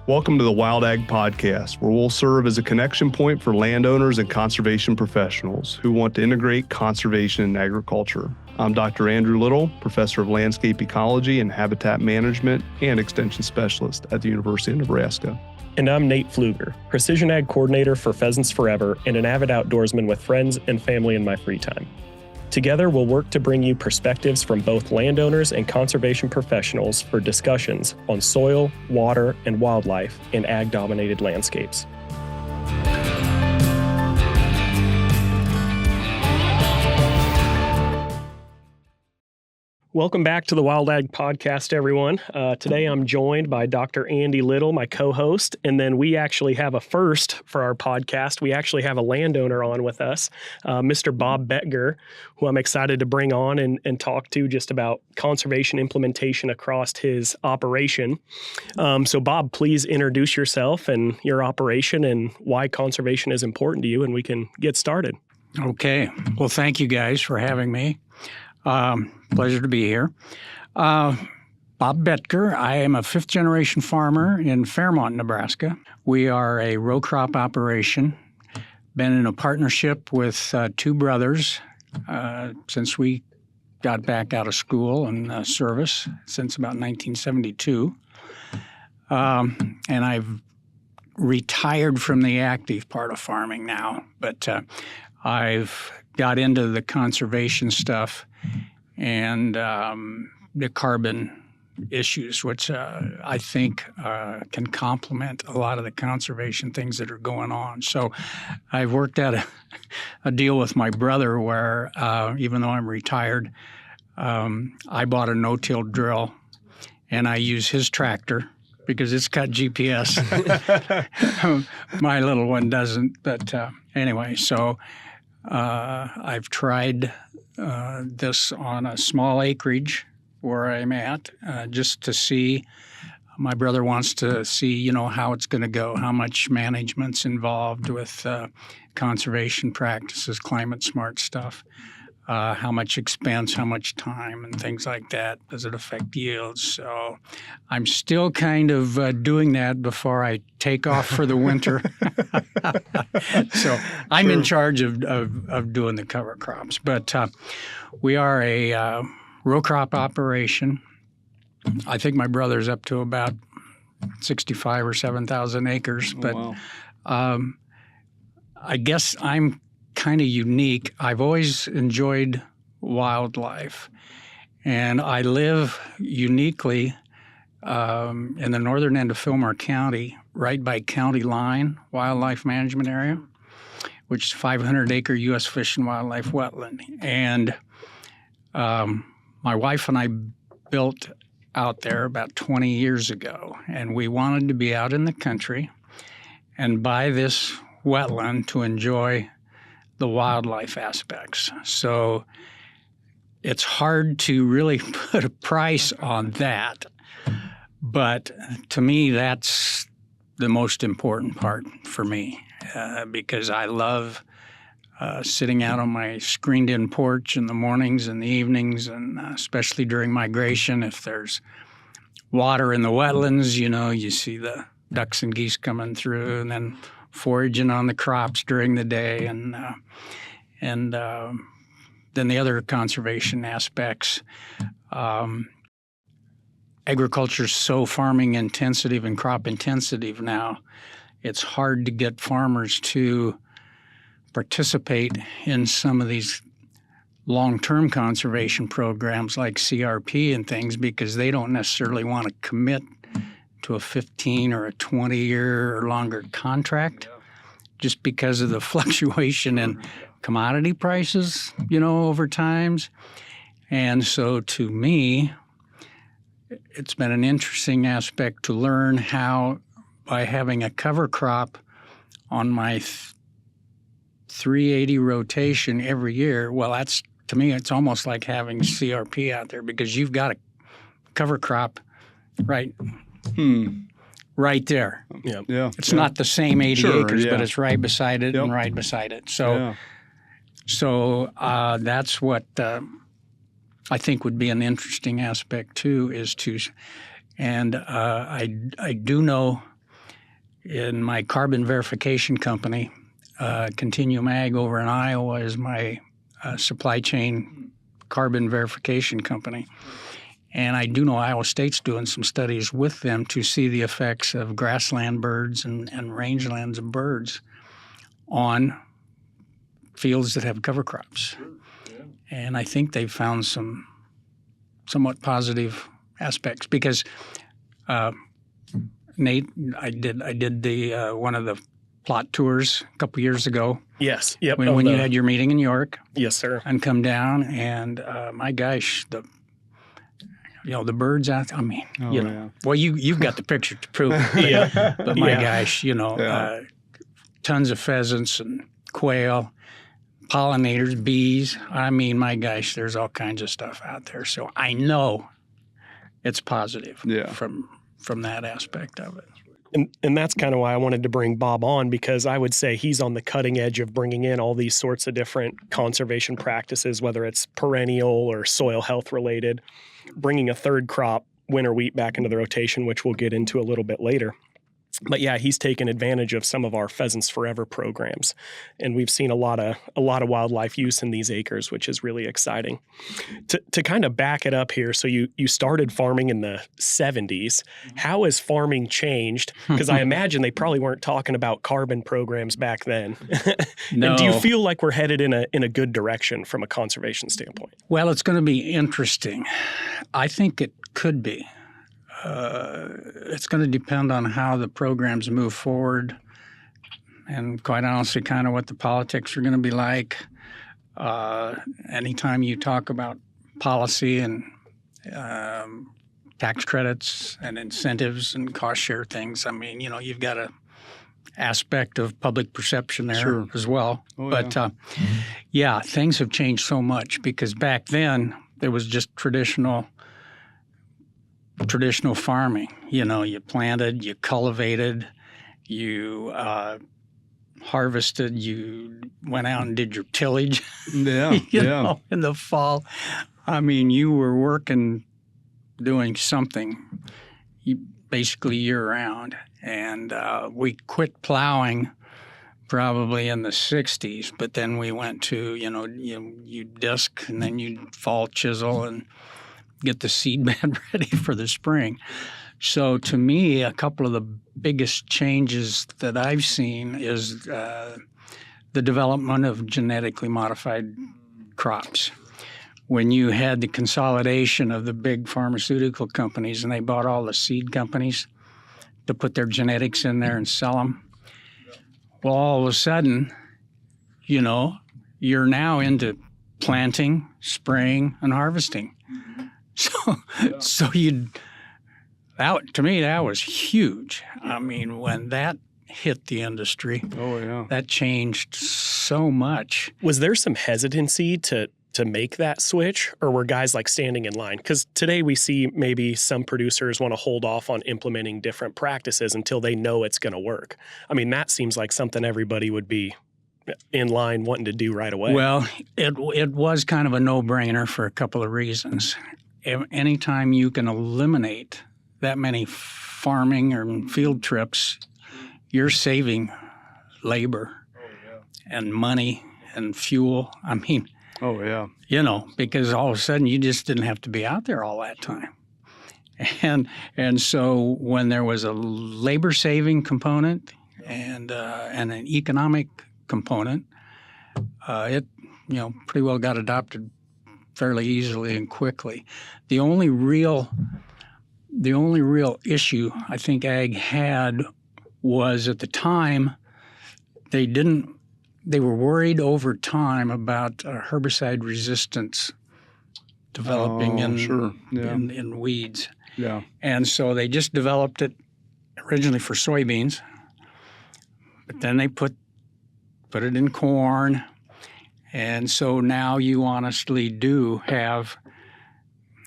Welcome to the Wild Ag Podcast, where we'll serve as a connection point for landowners and conservation professionals who want to integrate conservation and agriculture. I'm Dr. Andrew Little, Professor of Landscape Ecology and Habitat Management and Extension Specialist at the University of Nebraska. And I'm Nate Pfluger, Precision Ag Coordinator for Pheasants Forever and an avid outdoorsman with friends and family in my free time. Together, we'll work to bring you perspectives from both landowners and conservation professionals for discussions on soil, water, and wildlife in ag-dominated landscapes. Welcome back to the Wild Ag Podcast, everyone. Today I'm joined by Dr. Andy Little, my co-host, and then we actually have a first for our podcast. We actually have a landowner on with us, Mr. Bob Bettger, who I'm excited to bring on and talk to just about conservation implementation across his operation. So Bob, please introduce yourself and your operation and why conservation is important to you, and we can get started. Okay. Well, thank you guys for having me. Pleasure to be here. Bob Bettger. I am a fifth-generation farmer in Fairmont, Nebraska. We are a row crop operation. Been in a partnership with two brothers since we got back out of school and service since about 1972. And I've retired from the active part of farming now, but I've got into the conservation stuff and the carbon issues, which I think can complement a lot of the conservation things that are going on. So I've worked out a deal with my brother where, even though I'm retired, I bought a no-till drill, and I use his tractor because it's got GPS. My little one doesn't. But anyway, so I've tried this on a small acreage where I'm at, just to see. My brother wants to see, how it's going to go, how much management's involved with conservation practices, climate smart stuff, how much expense, how much time, and things like that. Does it affect yields? So I'm still kind of doing that before I take off for the winter. So I'm in charge of doing the cover crops. But we are a row crop operation. I think my brother's up to about 65 or 7,000 acres. But wow. I guess I'm kind of unique. I've always enjoyed wildlife, and I live uniquely in the northern end of Fillmore County, right by County Line Wildlife Management Area, which is a 500-acre U.S. Fish and Wildlife wetland. And my wife and I built out there about 20 years ago, and we wanted to be out in the country and buy this wetland to enjoy the wildlife aspects. So it's hard to really put a price on that. But to me, that's the most important part for me because I love sitting out on my screened-in porch in the mornings and the evenings, and especially during migration, if there's water in the wetlands, you see the ducks and geese coming through, and then foraging on the crops during the day, and then the other conservation aspects. Agriculture is so farming intensive and crop intensive now, it's hard to get farmers to participate in some of these long-term conservation programs like CRP and things because they don't necessarily want to commit to a 15 or a 20-year or longer contract just because of the fluctuation in commodity prices, over times. And so to me, it's been an interesting aspect to learn how, by having a cover crop on my 380 rotation every year, well, that's, to me, it's almost like having CRP out there because you've got a cover crop right there. Yeah. It's not the same 80 acres, yeah. but it's right beside it and right beside it. So, that's what I think would be an interesting aspect too. I do know in my carbon verification company. Continuum Ag over in Iowa is my supply chain carbon verification company. And I do know Iowa State's doing some studies with them to see the effects of grassland birds and rangelands of birds on fields that have cover crops. And I think they've found some somewhat positive aspects because Nate, I did the one of the plot tours a couple years ago. Yes. Yep. When you had your meeting in York. Yes, sir. And come down, and my gosh, the birds out. I mean, well, you've got the picture to prove it. Yeah. But my gosh, tons of pheasants and quail, pollinators, bees. I mean, my gosh, there's all kinds of stuff out there. So I know it's positive from that aspect of it. And that's kind of why I wanted to bring Bob on, because I would say he's on the cutting edge of bringing in all these sorts of different conservation practices, whether it's perennial or soil health related, bringing a third crop, winter wheat, back into the rotation, which we'll get into a little bit later. But yeah, he's taken advantage of some of our Pheasants Forever programs, and we've seen a lot of wildlife use in these acres, which is really exciting. To kind of back it up here, so you started farming in the 70s. How has farming changed? Because I imagine they probably weren't talking about carbon programs back then. No. And do you feel like we're headed in a good direction from a conservation standpoint? Well, it's going to be interesting. I think it could be. It's going to depend on how the programs move forward and, quite honestly, kind of what the politics are going to be like. Anytime you talk about policy and tax credits and incentives and cost share things, I mean, you've got an aspect of public perception there as well. But things have changed so much, because back then there was just traditional farming. You planted, you cultivated, you harvested, you went out and did your tillage. In the fall. I mean, you were working, doing something basically year-round. And we quit plowing probably in the 60s, but then we went to, you disc, and then you'd fall chisel and get the seed bed ready for the spring. So to me, a couple of the biggest changes that I've seen is the development of genetically modified crops. When you had the consolidation of the big pharmaceutical companies and they bought all the seed companies to put their genetics in there and sell them, well, all of a sudden, you're now into planting, spraying, and harvesting. So to me, that was huge. I mean, when that hit the industry, that changed so much. Was there some hesitancy to make that switch, or were guys like standing in line? Because today we see maybe some producers want to hold off on implementing different practices until they know it's going to work. I mean, that seems like something everybody would be in line wanting to do right away. Well, it was kind of a no-brainer for a couple of reasons. Anytime you can eliminate that many farming or field trips, you're saving labor and money and fuel. I mean, because all of a sudden you just didn't have to be out there all that time. And so when there was a labor-saving component and an economic component, it pretty well got adopted fairly easily and quickly. The only real issue I think ag had was, at the time, they were worried over time about herbicide resistance developing in weeds. Yeah. And so they just developed it originally for soybeans, but then they put it in corn. And so now you honestly do have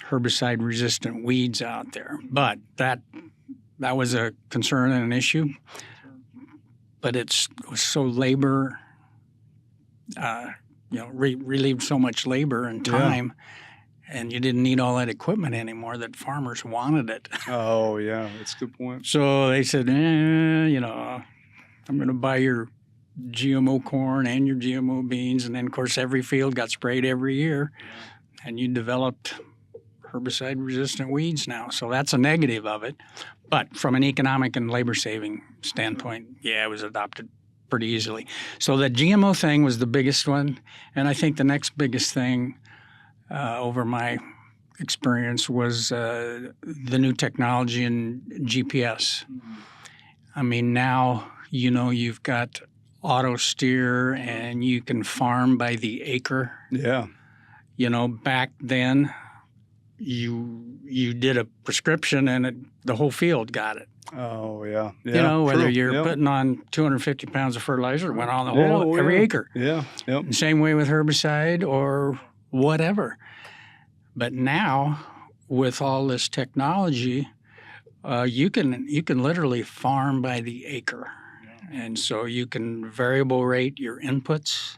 herbicide-resistant weeds out there. But that was a concern and an issue. But it was so labor, relieved so much labor and time, and you didn't need all that equipment anymore, that farmers wanted it. Oh, yeah, that's a good point. So they said, I'm going to buy your GMO corn and your GMO beans. And then, of course, every field got sprayed every year, and you developed herbicide-resistant weeds now. So that's a negative of it. But from an economic and labor-saving standpoint, yeah, it was adopted pretty easily. So the GMO thing was the biggest one. And I think the next biggest thing over my experience was the new technology in GPS. I mean, now, you've got auto steer and you can farm by the acre. Yeah. Back then, you did a prescription and the whole field got it. Oh, yeah. Whether true. you're putting on 250 pounds of fertilizer, it went on the whole, every acre. Yeah, yep. Same way with herbicide or whatever. But now, with all this technology, you can literally farm by the acre. And so you can variable rate your inputs.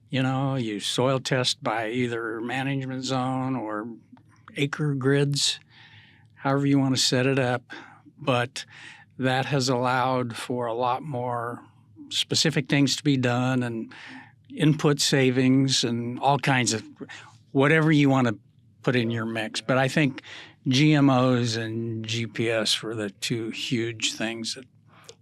You soil test by either management zone or acre grids, however you want to set it up. But that has allowed for a lot more specific things to be done and input savings and all kinds of whatever you want to put in your mix. But I think GMOs and GPS were the two huge things that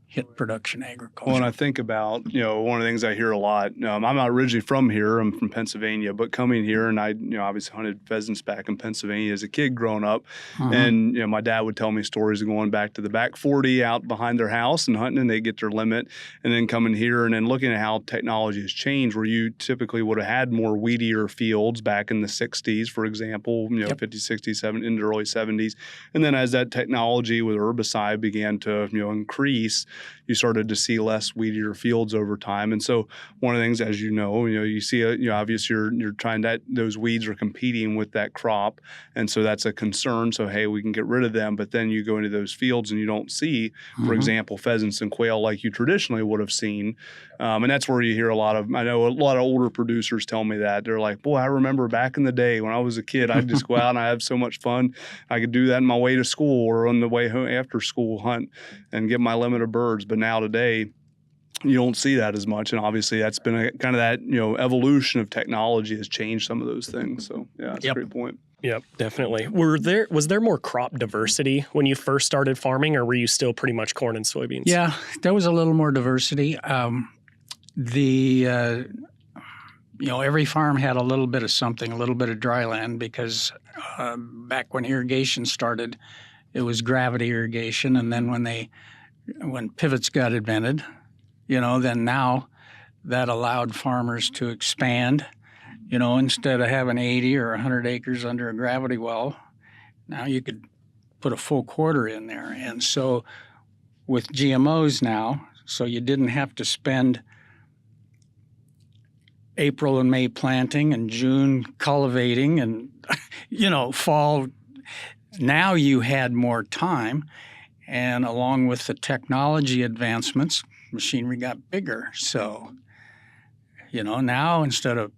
hit production agriculture. When I think about, one of the things I hear a lot, I'm not originally from here, I'm from Pennsylvania, but coming here and I, obviously hunted pheasants back in Pennsylvania as a kid growing up. And, my dad would tell me stories of going back to the back 40 out behind their house and hunting, and they get their limit, and then coming here and then looking at how technology has changed, where you typically would have had more weedier fields back in the 60s, for example, 50s, 60s, 70s, into the early 70s. And then as that technology with herbicide began to, increase, you started to see less weedier fields over time. And so one of the things, as you see, obviously you're trying that those weeds are competing with that crop. And so that's a concern. So, hey, we can get rid of them. But then you go into those fields and you don't see, for example, pheasants and quail like you traditionally would have seen. And that's where you hear I know a lot of older producers tell me that. They're like, boy, I remember back in the day when I was a kid, I'd just go out and I have so much fun. I could do that on my way to school or on the way home after school hunt and get my limit of birds. But now today, you don't see that as much. And obviously that's been kind of that, evolution of technology has changed some of those things. So yeah, that's a great point. Yep, definitely. Was there more crop diversity when you first started farming, or were you still pretty much corn and soybeans? Yeah, there was a little more diversity. Every farm had a little bit of something, a little bit of dry land, because back when irrigation started, it was gravity irrigation. And then when pivots got invented, then now that allowed farmers to expand. Instead of having 80 or 100 acres under a gravity well, now you could put a full quarter in there. And so with GMOs now, so you didn't have to spend April and May planting and June cultivating and, fall. Now you had more time. And along with the technology advancements, machinery got bigger. So, now instead of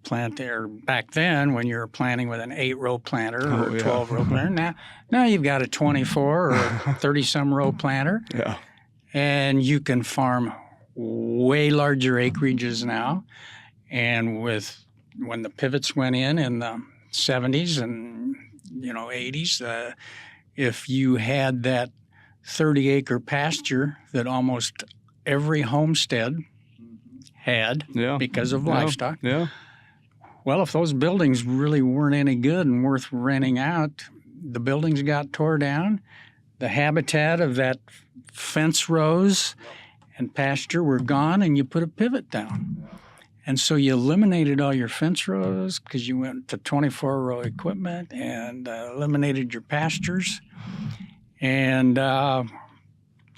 back then when you were planting with an 8-row planter or a 12-row planter, now you've got a 24 or 30-some row planter. Yeah. And you can farm way larger acreages now. And when the pivots went in the 70s and 80s, if you had that 30-acre pasture that almost every homestead had because of livestock. Yeah. Well, if those buildings really weren't any good and worth renting out, the buildings got tore down. The habitat of that fence rows and pasture were gone, and you put a pivot down. And so you eliminated all your fence rows because you went to 24-row equipment and eliminated your pastures. And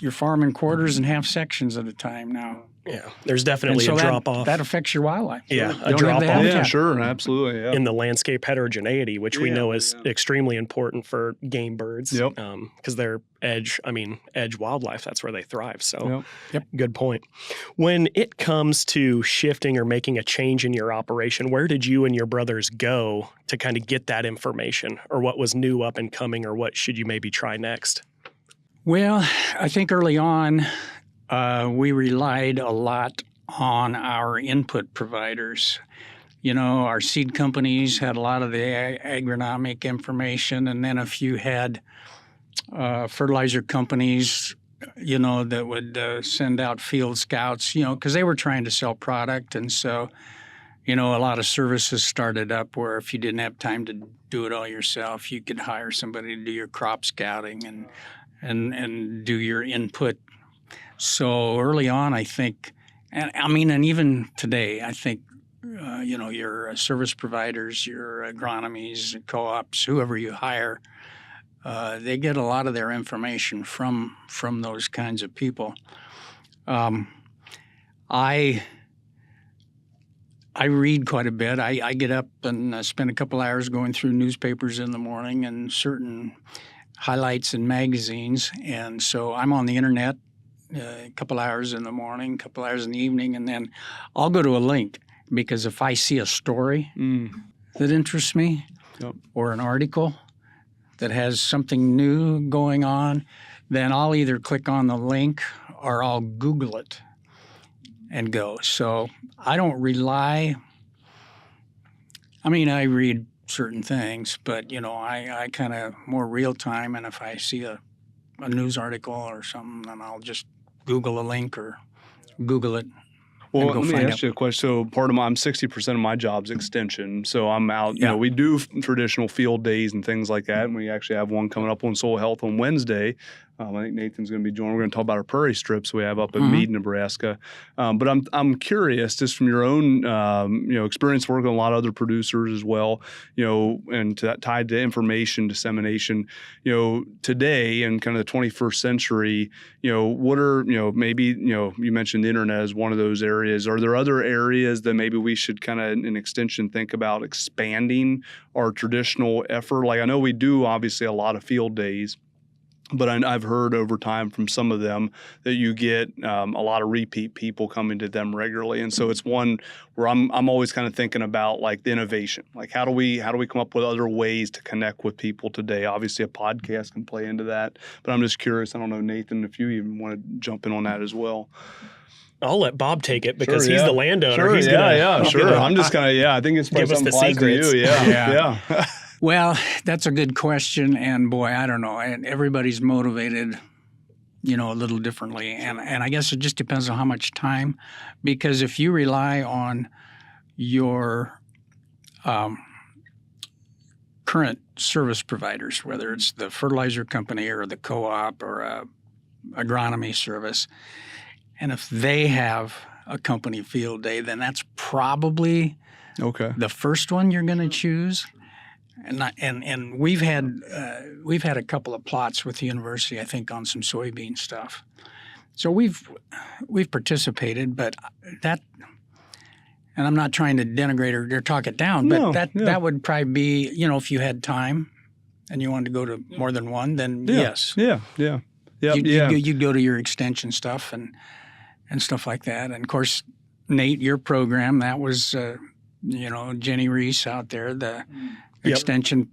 you're farming quarters and half sections at a time now. Yeah, there's And definitely so a drop off. that affects your wildlife. Yeah, You a don't have drop the off. habitat. Yeah, sure, absolutely. Yeah. in the landscape heterogeneity, which we Yeah, know is extremely important for game birds. Yep. Because they're edge wildlife. That's where they thrive. So, Yep. Good point. When it comes to shifting or making a change in your operation, where did you and your brothers go to kind of get that information, or what was new up and coming, or what should you maybe try next? Well, I think early on, we relied a lot on our input providers. Our seed companies had a lot of the agronomic information, and then a few had fertilizer companies, that would send out field scouts, because they were trying to sell product. And so, a lot of services started up where if you didn't have time to do it all yourself, you could hire somebody to do your crop scouting and do your input. So early on, I think, and even today, I think, your service providers, your agronomies, co-ops, whoever you hire, they get a lot of their information from those kinds of people. I read quite a bit. I get up and spend a couple hours going through newspapers in the morning and certain highlights in magazines, and so I'm on the internet a couple hours in the morning, a couple hours in the evening, and then I'll go to a link, because if I see a story that interests me, or an article that has something new going on, then I'll either click on the link or I'll Google it and go. So I don't rely. I read certain things, but I kind of more real time, and if I see a news article or something, then I'll just Google a link or Google it. Well, let me ask you a question. So I'm 60% of my job's extension. So I'm out, we do traditional field days and things like that. And we actually have one coming up on soil health on Wednesday. I think Nathan's going to be joining. We're going to talk about our prairie strips we have up at Meade, Nebraska. But I'm curious, just from your own experience working with a lot of other producers as well, and tied to information dissemination, today in kind of the 21st century, what are maybe you mentioned the internet as one of those areas. Are there other areas that maybe we should kind of in extension think about expanding our traditional effort? Like I know we do obviously a lot of field days. But I've heard over time from some of them that you get a lot of repeat people coming to them regularly, and so it's one where I'm always kind of thinking about like the innovation, like how do we come up with other ways to connect with people today? Obviously, a podcast can play into that, but I'm just curious. I don't know, Nathan, if you even want to jump in on that as well. I'll let Bob take it because he's the landowner. Sure, he's sure. I'm just kind of I think it's probably something applies to you. Yeah. Well, that's a good question, and boy, I don't know. And everybody's motivated, a little differently, and I guess it just depends on how much time. Because if you rely on your current service providers, whether it's the fertilizer company or the co-op or agronomy service, and if they have a company field day, then that's probably the first one you're going to choose. And we've had a couple of plots with the university, I think, on some soybean stuff. So we've participated, but that, and I'm not trying to denigrate or talk it down, but that would probably be, if you had time and you wanted to go to more than one, then yes. Yeah. You'd go to your extension stuff and stuff like that. And of course, Nate, your program, that was, Jenny Reese out there, the extension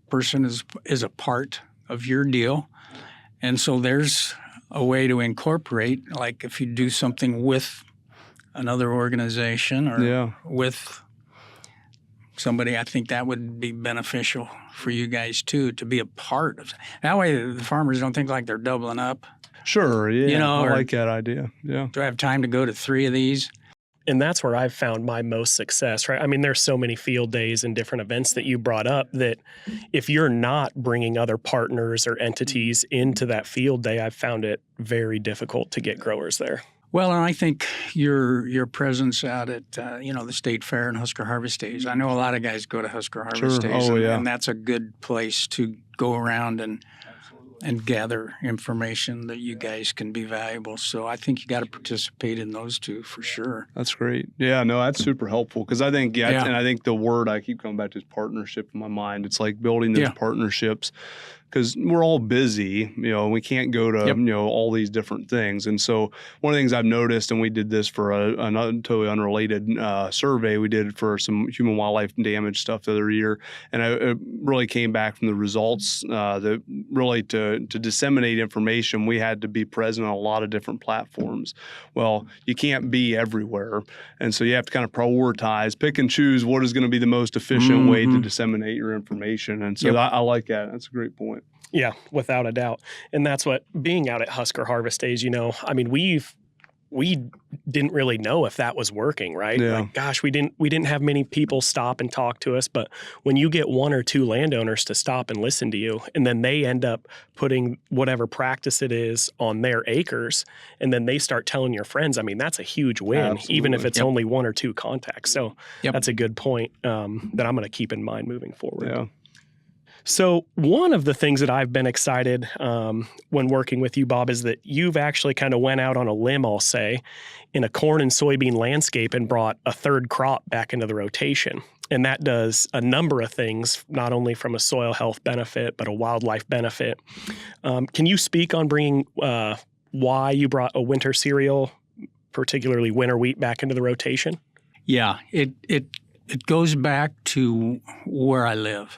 person is a part of your deal. And so there's a way to incorporate, like if you do something with another organization or with somebody, I think that would be beneficial for you guys too, to be a part of. That way the farmers don't think like they're doubling up. Sure, yeah. I like that idea. Yeah. Do I have time to go to 3 of these? And that's where I've found my most success, right? There's so many field days and different events that you brought up that if you're not bringing other partners or entities into that field day, I've found it very difficult to get growers there. Well, and I think your presence out at the State Fair and Husker Harvest Days. I know a lot of guys go to Husker Harvest Days, and that's a good place to go around and and gather information that you guys can be valuable. So I think you got to participate in those two for sure. That's great. Yeah, no, that's super helpful because I think, Yeah. and I think the word I keep coming back to is partnership in my mind. It's like building those partnerships because we're all busy, we can't go to, all these different things. And so one of the things I've noticed, and we did this for a totally unrelated survey, we did for some human wildlife damage stuff the other year. And it really came back from the results that really to disseminate information, we had to be present on a lot of different platforms. Well, you can't be everywhere. And so you have to kind of prioritize, pick and choose what is going to be the most efficient way to disseminate your information. And so I like that. That's a great point. Yeah, without a doubt. And that's what being out at Husker Harvest Days, we didn't really know if that was working, right? Yeah. Like, gosh, we didn't have many people stop and talk to us, but when you get one or two landowners to stop and listen to you, and then they end up putting whatever practice it is on their acres, and then they start telling your friends, that's a huge win, Absolutely. even if it's only one or two contacts. So that's a good point that I'm going to keep in mind moving forward. Yeah. So one of the things that I've been excited when working with you, Bob, is that you've actually kind of went out on a limb, I'll say, in a corn and soybean landscape and brought a third crop back into the rotation. And that does a number of things, not only from a soil health benefit, but a wildlife benefit. Can you speak on bringing why you brought a winter cereal, particularly winter wheat, back into the rotation? Yeah, it goes back to where I live.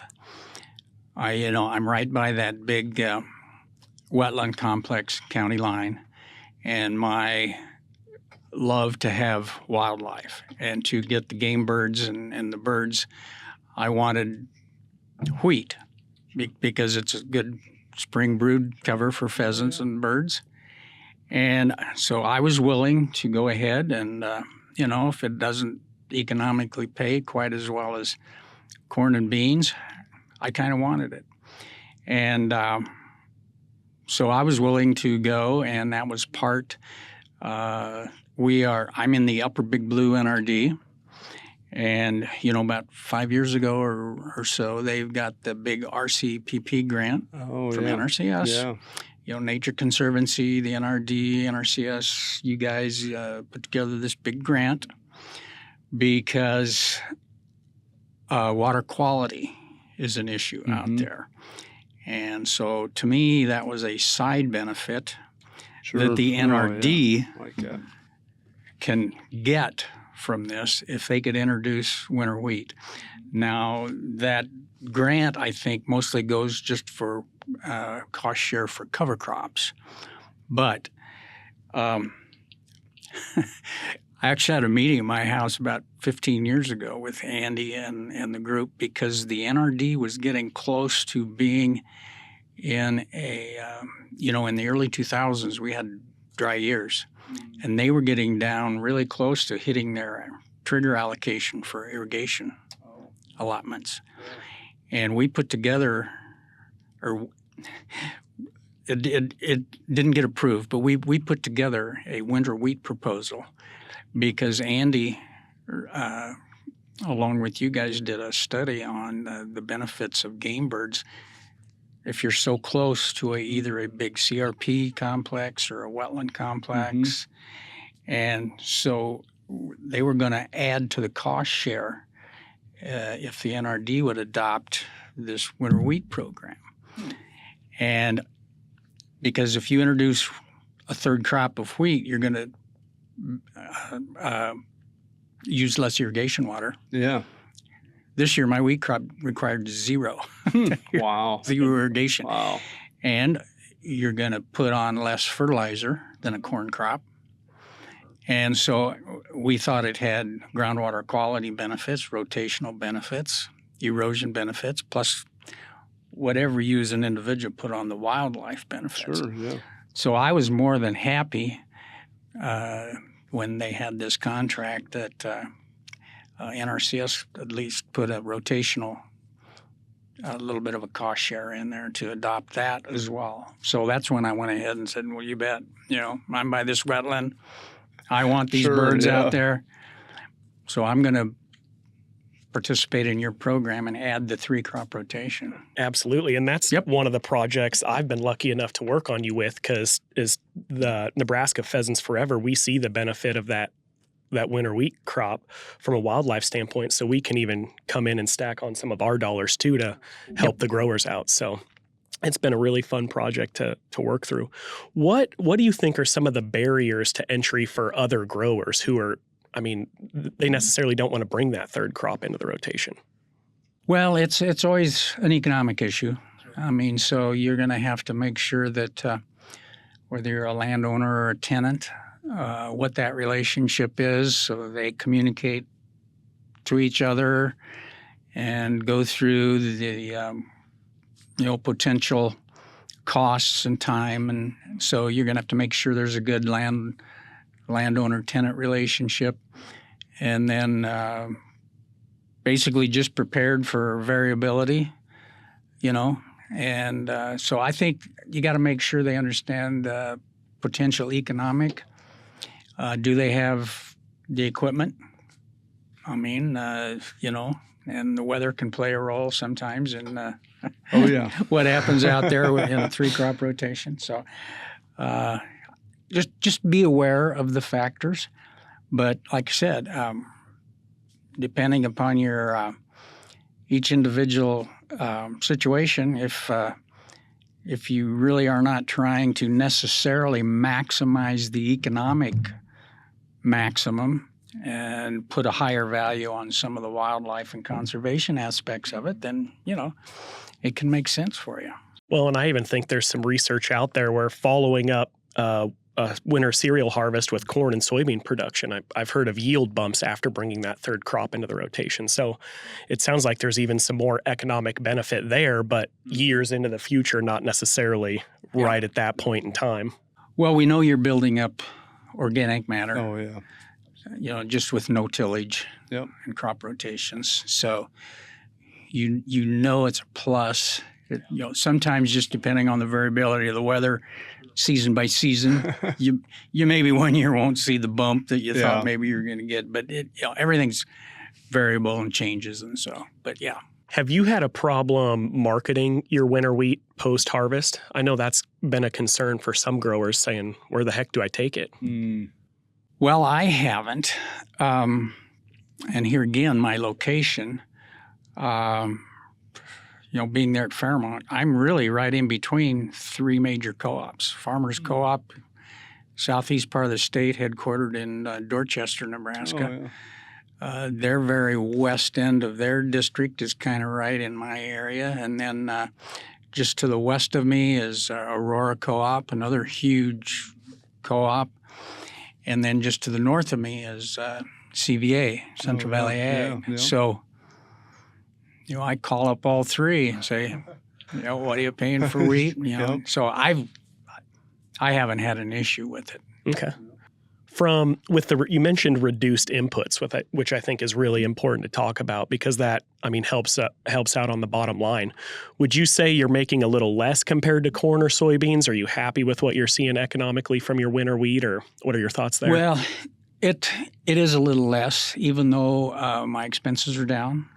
I'm right by that big wetland complex county line, and my love to have wildlife and to get the game birds and the birds. I wanted wheat because it's a good spring brood cover for pheasants and birds. And so I was willing to go ahead and, if it doesn't economically pay quite as well as corn and beans, I kind of wanted it. And so I was willing to go, and that was part. I'm in the Upper Big Blue NRD, and, about 5 years ago or so, they've got the big RCPP grant from NRCS. Yeah. Nature Conservancy, the NRD, NRCS, you guys put together this big grant because water quality is an issue out there. And so to me, that was a side benefit that the NRD can get from this if they could introduce winter wheat. Now, that grant, I think, mostly goes just for cost share for cover crops. But I actually had a meeting at my house about 15 years ago with Andy and the group because the NRD was getting close to being in a, in the early 2000s, we had dry years, and they were getting down really close to hitting their trigger allocation for irrigation allotments. And we put together, or it didn't get approved, but we put together a winter wheat proposal because Andy, along with you guys, did a study on the benefits of game birds if you're so close to either a big CRP complex or a wetland complex. And so they were going to add to the cost share if the NRD would adopt this winter wheat program. And because if you introduce a third crop of wheat, you're going to use less irrigation water. Yeah. This year, my wheat crop required zero. Wow. Zero irrigation. Wow. And you're going to put on less fertilizer than a corn crop. And so we thought it had groundwater quality benefits, rotational benefits, erosion benefits, plus whatever you as an individual put on the wildlife benefits. Sure, yeah. So I was more than happy when they had this contract that NRCS at least put a rotational, a little bit of a cost share in there to adopt that as well. So that's when I went ahead and said, well, you bet, I'm by this wetland. I want these birds out there. So I'm going to participate in your program and add the 3-crop rotation. Absolutely. And that's one of the projects I've been lucky enough to work on you with, because is the Nebraska Pheasants Forever. We see the benefit of that winter wheat crop from a wildlife standpoint. So we can even come in and stack on some of our dollars too to help the growers out. So it's been a really fun project to work through. What do you think are some of the barriers to entry for other growers who are, I mean, they necessarily don't want to bring that third crop into the rotation? Well, it's always an economic issue. I mean, so you're going to have to make sure that whether you're a landowner or a tenant, what that relationship is, so they communicate to each other and go through the potential costs and time, and so you're going to have to make sure there's a good landowner-tenant relationship, and then basically just prepared for variability, and so I think you got to make sure they understand potential economic. Do they have the equipment? I mean, and the weather can play a role sometimes in what happens out there in a 3-crop rotation. So just be aware of the factors. But like I said, depending upon your each individual situation, if you really are not trying to necessarily maximize the economic maximum and put a higher value on some of the wildlife and conservation aspects of it, then, it can make sense for you. Well, and I even think there's some research out there where following up a winter cereal harvest with corn and soybean production, I've heard of yield bumps after bringing that third crop into the rotation. So it sounds like there's even some more economic benefit there, but years into the future, not necessarily right at that point in time. Well, we know you're building up organic matter. Oh, yeah. Just with no tillage and crop rotations. So it's a plus. Sometimes just depending on the variability of the weather, season by season, you maybe one year won't see the bump that you thought maybe you were going to get, but everything's variable and changes, and so. But yeah. Have you had a problem marketing your winter wheat post-harvest? I know that's been a concern for some growers, saying, where the heck do I take it? Well, I haven't. And here again, my location, being there at Fairmont, I'm really right in between 3 major co-ops. Farmers Co-op, southeast part of the state, headquartered in Dorchester, Nebraska. Oh, yeah. Their very west end of their district is kind of right in my area. And then just to the west of me is Aurora Co-op, another huge co-op. And then just to the north of me is CVA, Central Valley Ag. Yeah. So, I call up all 3 and say, what are you paying for wheat? So I haven't had an issue with it. Okay. You mentioned reduced inputs, which I think is really important to talk about, because that, helps out on the bottom line. Would you say you're making a little less compared to corn or soybeans? Are you happy with what you're seeing economically from your winter wheat, or what are your thoughts there? Well, it is a little less, even though my expenses are down.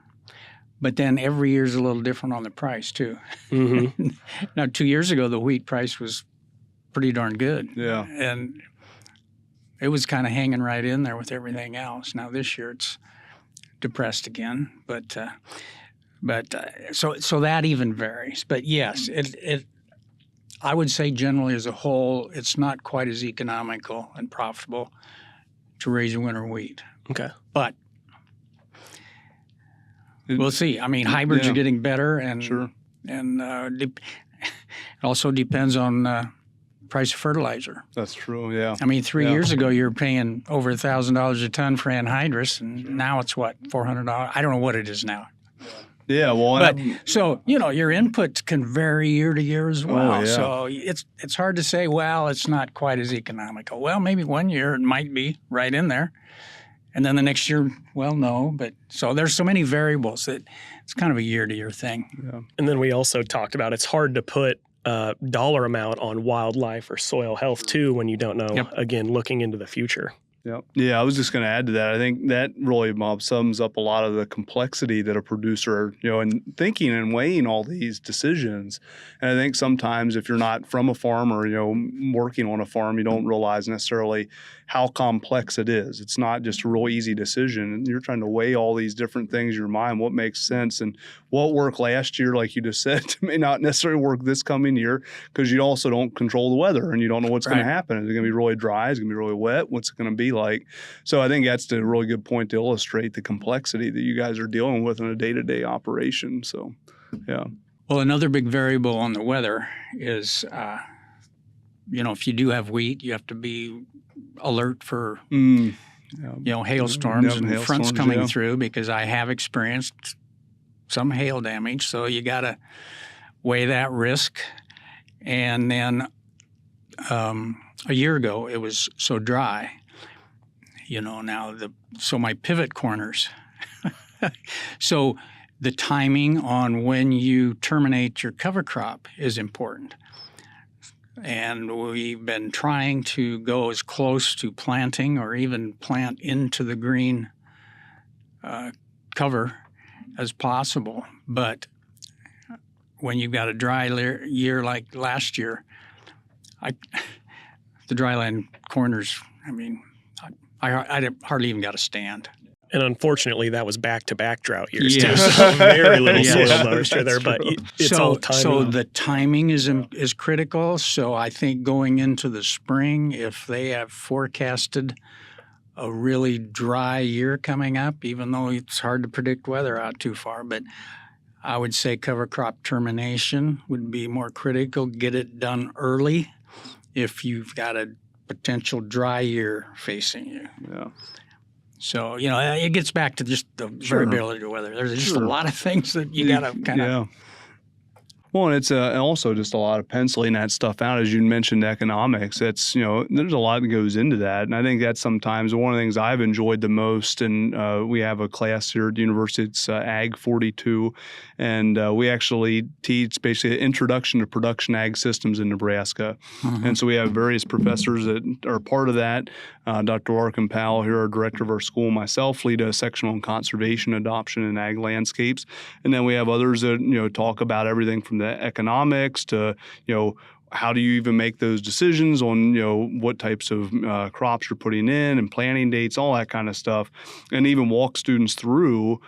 But then every year is a little different on the price too. Mm-hmm. Now, 2 years ago, the wheat price was pretty darn good. Yeah. And it was kind of hanging right in there with everything else. Now this year it's depressed again, but so that even varies. But yes, it I would say generally as a whole, it's not quite as economical and profitable to raise winter wheat. Okay, but we'll see. Hybrids are getting better, and sure. And it also depends on price of fertilizer. That's true, yeah. 3 years ago, you were paying over $1,000 a ton for anhydrous, and now it's what, $400? I don't know what it is now. Yeah, well, but so your inputs can vary year to year as well. Oh, yeah. So it's hard to say. Well, it's not quite as economical. Well, maybe one year it might be right in there, and then the next year, well, no. But so there's so many variables that it's kind of a year to year thing. Yeah. And then we also talked about it's hard to put dollar amount on wildlife or soil health too when you don't know, again, looking into the future. Yeah, I was just going to add to that. I think that really, Bob, sums up a lot of the complexity that a producer, in thinking and weighing all these decisions. And I think sometimes if you're not from a farm or, working on a farm, you don't realize necessarily how complex it is. It's not just a real easy decision. And you're trying to weigh all these different things in your mind, what makes sense and what worked last year, like you just said, may not necessarily work this coming year because you also don't control the weather and you don't know what's going to happen. Is it going to be really dry? Is it going to be really wet? What's it going to be like? So I think that's a really good point to illustrate the complexity that you guys are dealing with in a day-to-day operation. So, yeah. Well, another big variable on the weather is, if you do have wheat, you have to be alert for, hailstorms and fronts coming through, because I have experienced some hail damage. So you got to weigh that risk. And then a year ago, it was so dry. So my pivot corners. So the timing on when you terminate your cover crop is important. And we've been trying to go as close to planting or even plant into the green cover as possible. But when you've got a dry year like last year, the dryland corners, I hardly even got a stand. And unfortunately, that was back-to-back drought years too. So very little soil moisture there, but it's all timing. So the timing is critical. So I think going into the spring, if they have forecasted a really dry year coming up, even though it's hard to predict weather out too far, but I would say cover crop termination would be more critical. Get it done early if you've got a potential dry year facing you. Yeah. So, it gets back to just the variability of weather. There's just a lot of things that you got to kind of... Yeah. Well, and it's also just a lot of penciling that stuff out. As you mentioned, economics, that's, there's a lot that goes into that. And I think that's sometimes one of the things I've enjoyed the most. And we have a class here at the university, it's Ag 42. And we actually teach basically an introduction to production ag systems in Nebraska. Mm-hmm. And so we have various professors that are part of that. Dr. Larkin Powell here, our director of our school, myself, lead a section on conservation, adoption, and ag landscapes. And then we have others that, talk about everything from the economics to, how do you even make those decisions on, what types of crops you're putting in and planting dates, all that kind of stuff, and even walk students through,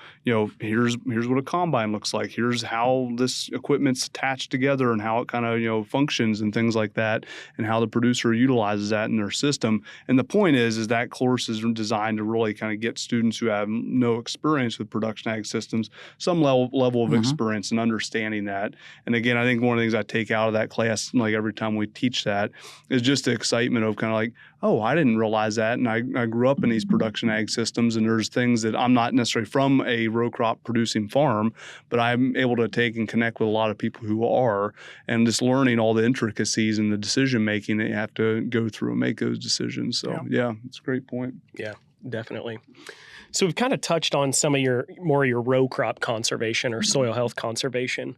here's what a combine looks like. Here's how this equipment's attached together and how it kind of, functions and things like that, and how the producer utilizes that in their system. And the point is that course is designed to really kind of get students who have no experience with production ag systems some level of experience and understanding that. And again, I think one of the things I take out of that class, like every time we teach that, is just the excitement of kind of like, oh, I didn't realize that. And I grew up in these production ag systems, and there's things that I'm not necessarily from a row crop producing farm, but I'm able to take and connect with a lot of people who are, and just learning all the intricacies and the decision making that you have to go through and make those decisions. So yeah, it's a great point. Yeah, definitely. So we've kind of touched on some of your row crop conservation or soil health conservation.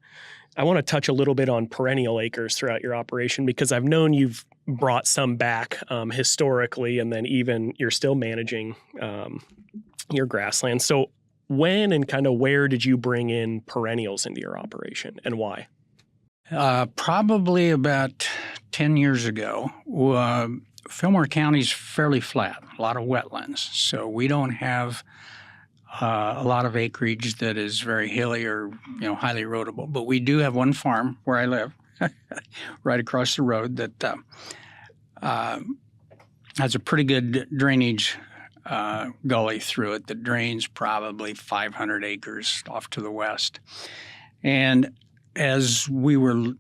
I want to touch a little bit on perennial acres throughout your operation, because I've known you've brought some back historically, and then even you're still managing your grasslands. So when and kind of where did you bring in perennials into your operation, and why? Probably about 10 years ago. Fillmore County's fairly flat, a lot of wetlands, so we don't have a lot of acreage that is very hilly or highly erodible. But we do have one farm where I live, right across the road, that has a pretty good drainage gully through it that drains probably 500 acres off to the west. And as we were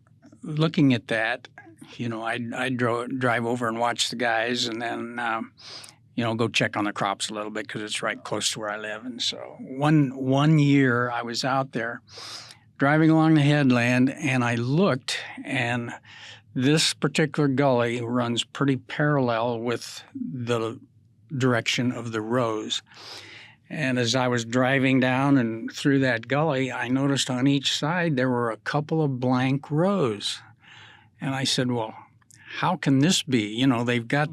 looking at that, I'd drive over and watch the guys, and then go check on the crops a little bit because it's right close to where I live. And so one year I was out there driving along the headland, and I looked, and this particular gully runs pretty parallel with the direction of the rows. And as I was driving down and through that gully, I noticed on each side there were a couple of blank rows. And I said, well, how can this be? They've got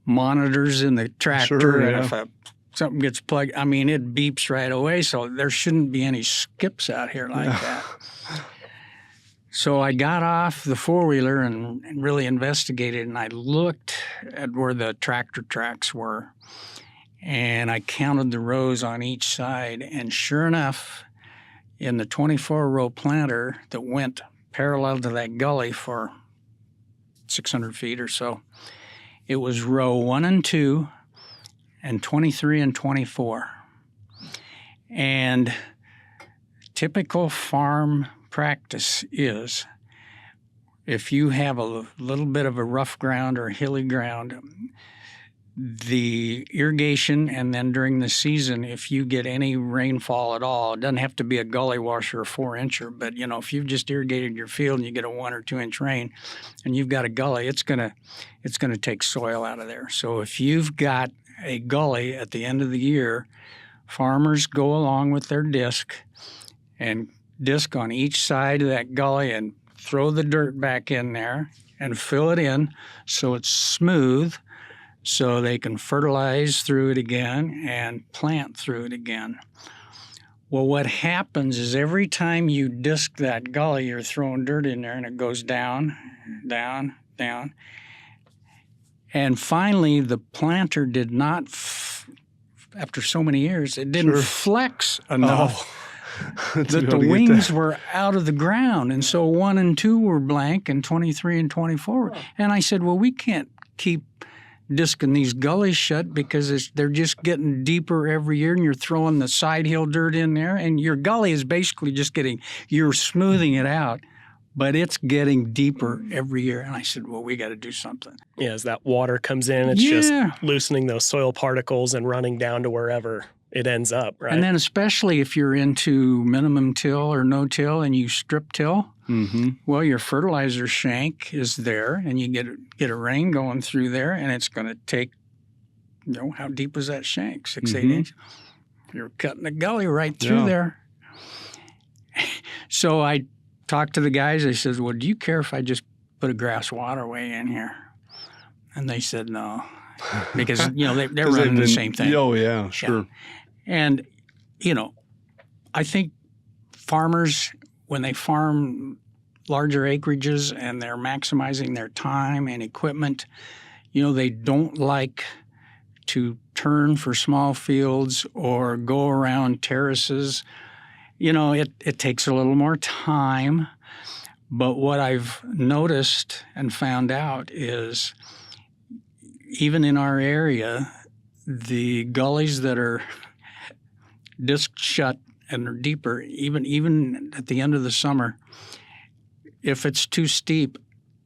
monitors in the tractor, Sure, and yeah. if something gets plugged, I mean, it beeps right away. So there shouldn't be any skips out here like that. So I got off the four-wheeler and really investigated, and I looked at where the tractor tracks were, and I counted the rows on each side, and sure enough, in the 24-row planter that went parallel to that gully for 600 feet or so, it was row 1 and 2 and 23 and 24. And typical farm practice is if you have a little bit of a rough ground or hilly ground, the irrigation, and then during the season, if you get any rainfall at all, it doesn't have to be a gully washer or 4-incher, but if you've just irrigated your field and you get a 1 or 2 inch rain and you've got a gully, it's gonna take soil out of there. So if you've got a gully at the end of the year, farmers go along with their disc and disc on each side of that gully and throw the dirt back in there and fill it in so it's smooth, so they can fertilize through it again and plant through it again. Well, what happens is every time you disc that gully, you're throwing dirt in there and it goes down, down, down. And finally, the planter did not, after so many years, it didn't flex enough that the wings were out of the ground. And so 1 and 2 were blank and 23 and 24. And I said, well, we can't keep discing these gullies shut because they're just getting deeper every year, and you're throwing the side hill dirt in there, and your gully is basically you're smoothing it out, but it's getting deeper every year. And I said, well, we got to do something. Yeah, as that water comes in, it's just loosening those soil particles and running down to wherever it ends up, right? And then especially if you're into minimum till or no till and you strip till, well, your fertilizer shank is there, and you get a rain going through there, and it's going to take, how deep was that shank? 6, 8 inches? You're cutting a gully right through there. So I talked to the guys. I said, well, do you care if I just put a grass waterway in here? And they said no, because, they're running the same thing. Oh, yeah, sure. Yeah. And, I think farmers, when they farm larger acreages and they're maximizing their time and equipment, they don't like to turn for small fields or go around terraces. It takes a little more time. But what I've noticed and found out is even in our area, the gullies that are disc shut and are deeper, even at the end of the summer, if it's too steep,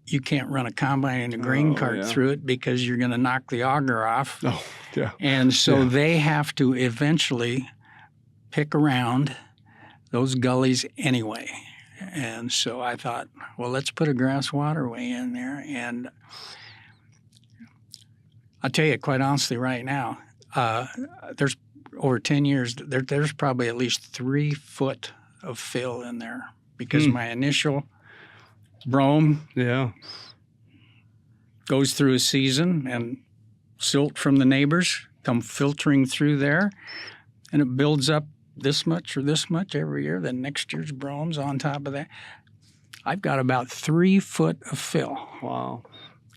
you can't run a combine and a grain cart through it because you're going to knock the auger off. Oh, yeah. And so they have to eventually pick around those gullies anyway. And so I thought, well, let's put a grass waterway in there. And I'll tell you, quite honestly, right now, there's over 10 years, there's probably at least 3 foot of fill in there because my initial brome goes through a season and silt from the neighbors come filtering through there, and it builds up this much or this much every year. Then next year's brome's on top of that. I've got about 3 foot of fill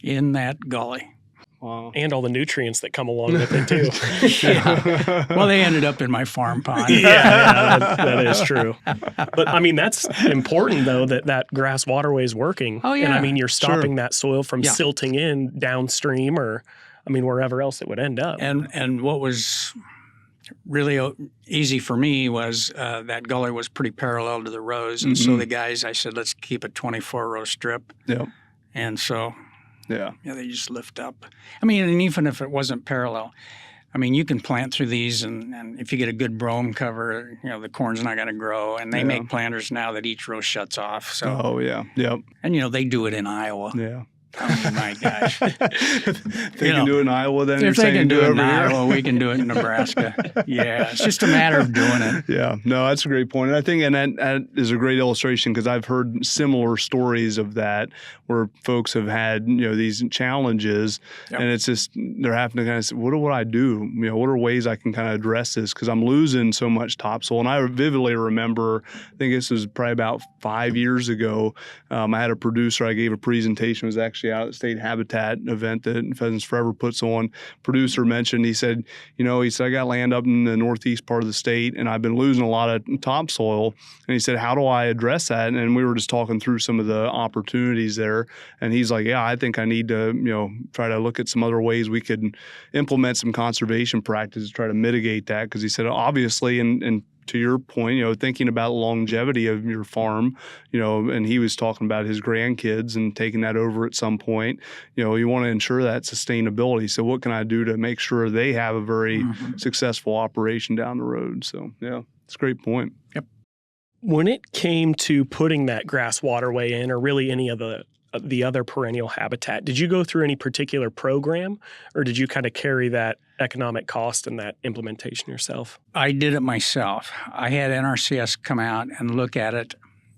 in that gully. Wow. And all the nutrients that come along with it, too. Well, they ended up in my farm pond. That is true. But, that's important, though, that grass waterway is working. Oh, yeah. And, you're stopping that soil from silting in downstream or, wherever else it would end up. And what was really easy for me was that gully was pretty parallel to the rows. And so the guys, I said, let's keep a 24-row strip. Yep. And so... Yeah, they just lift up. And even if it wasn't parallel, you can plant through these, and if you get a good brome cover, the corn's not going to grow. And they make planters now that each row shuts off. So. Oh, yeah. Yep. And, they do it in Iowa. Yeah. I mean, my gosh. They can do it in Iowa, then If they can do it in over here. Iowa, we can do it in Nebraska. Yeah, it's just a matter of doing it. Yeah, no, that's a great point. And I think, and that is a great illustration because I've heard similar stories of that where folks have had, these challenges, and it's just they're having to kind of say, what do I do? What are ways I can kind of address this? Because I'm losing so much topsoil. And I vividly remember, I think this was probably about 5 years ago, I had a producer, I gave a presentation, it was actually out at State Habitat event that Pheasants Forever puts on. Producer mentioned, he said, I got land up in the northeast part of the state and I've been losing a lot of topsoil. And he said, how do I address that? And we were just talking through some of the opportunities there. And he's like, yeah, I think I need to, try to look at some other ways we could implement some conservation practices to try to mitigate that. Because he said, obviously, and to your point, thinking about longevity of your farm, and he was talking about his grandkids and taking that over at some point, you want to ensure that sustainability. So what can I do to make sure they have a very successful operation down the road? So, yeah, it's a great point. Yep. When it came to putting that grass waterway in, or really any of the other perennial habitat, did you go through any particular program, or did you kind of carry that economic cost and that implementation yourself? I did it myself. I had NRCS come out and look at it,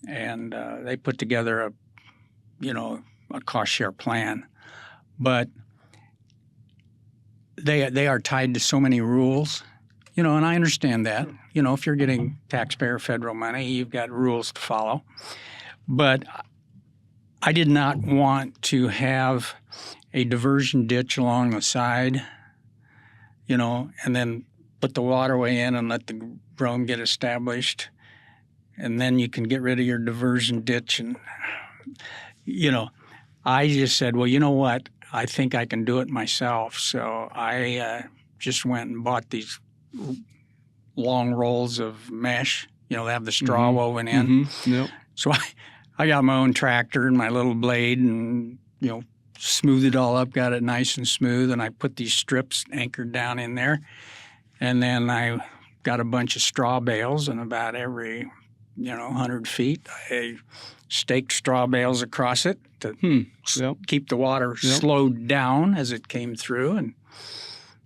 and they put together a cost share plan. But they are tied to so many rules, and I understand that. If you're getting taxpayer federal money, you've got rules to follow. But I did not want to have a diversion ditch along the side, and then put the waterway in and let the brome get established. And then you can get rid of your diversion ditch. And, I just said, well, you know what? I think I can do it myself. So I just went and bought these long rolls of mesh. They have the straw woven in. Yep. So I got my own tractor and my little blade and, smoothed it all up, got it nice and smooth, and I put these strips anchored down in there. And then I got a bunch of straw bales, and about every, 100 feet, I staked straw bales across it to keep the water slowed down as it came through. And,